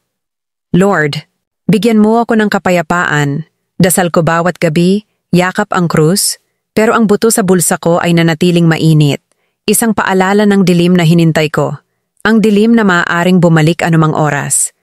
Lord, bigyan mo ako ng kapayapaan. Dasal ko bawat gabi, yakap ang krus, pero ang buto sa bulsa ko ay nanatiling mainit. Isang paalala ng dilim na hinintay ko. Ang dilim na maaaring bumalik anumang oras.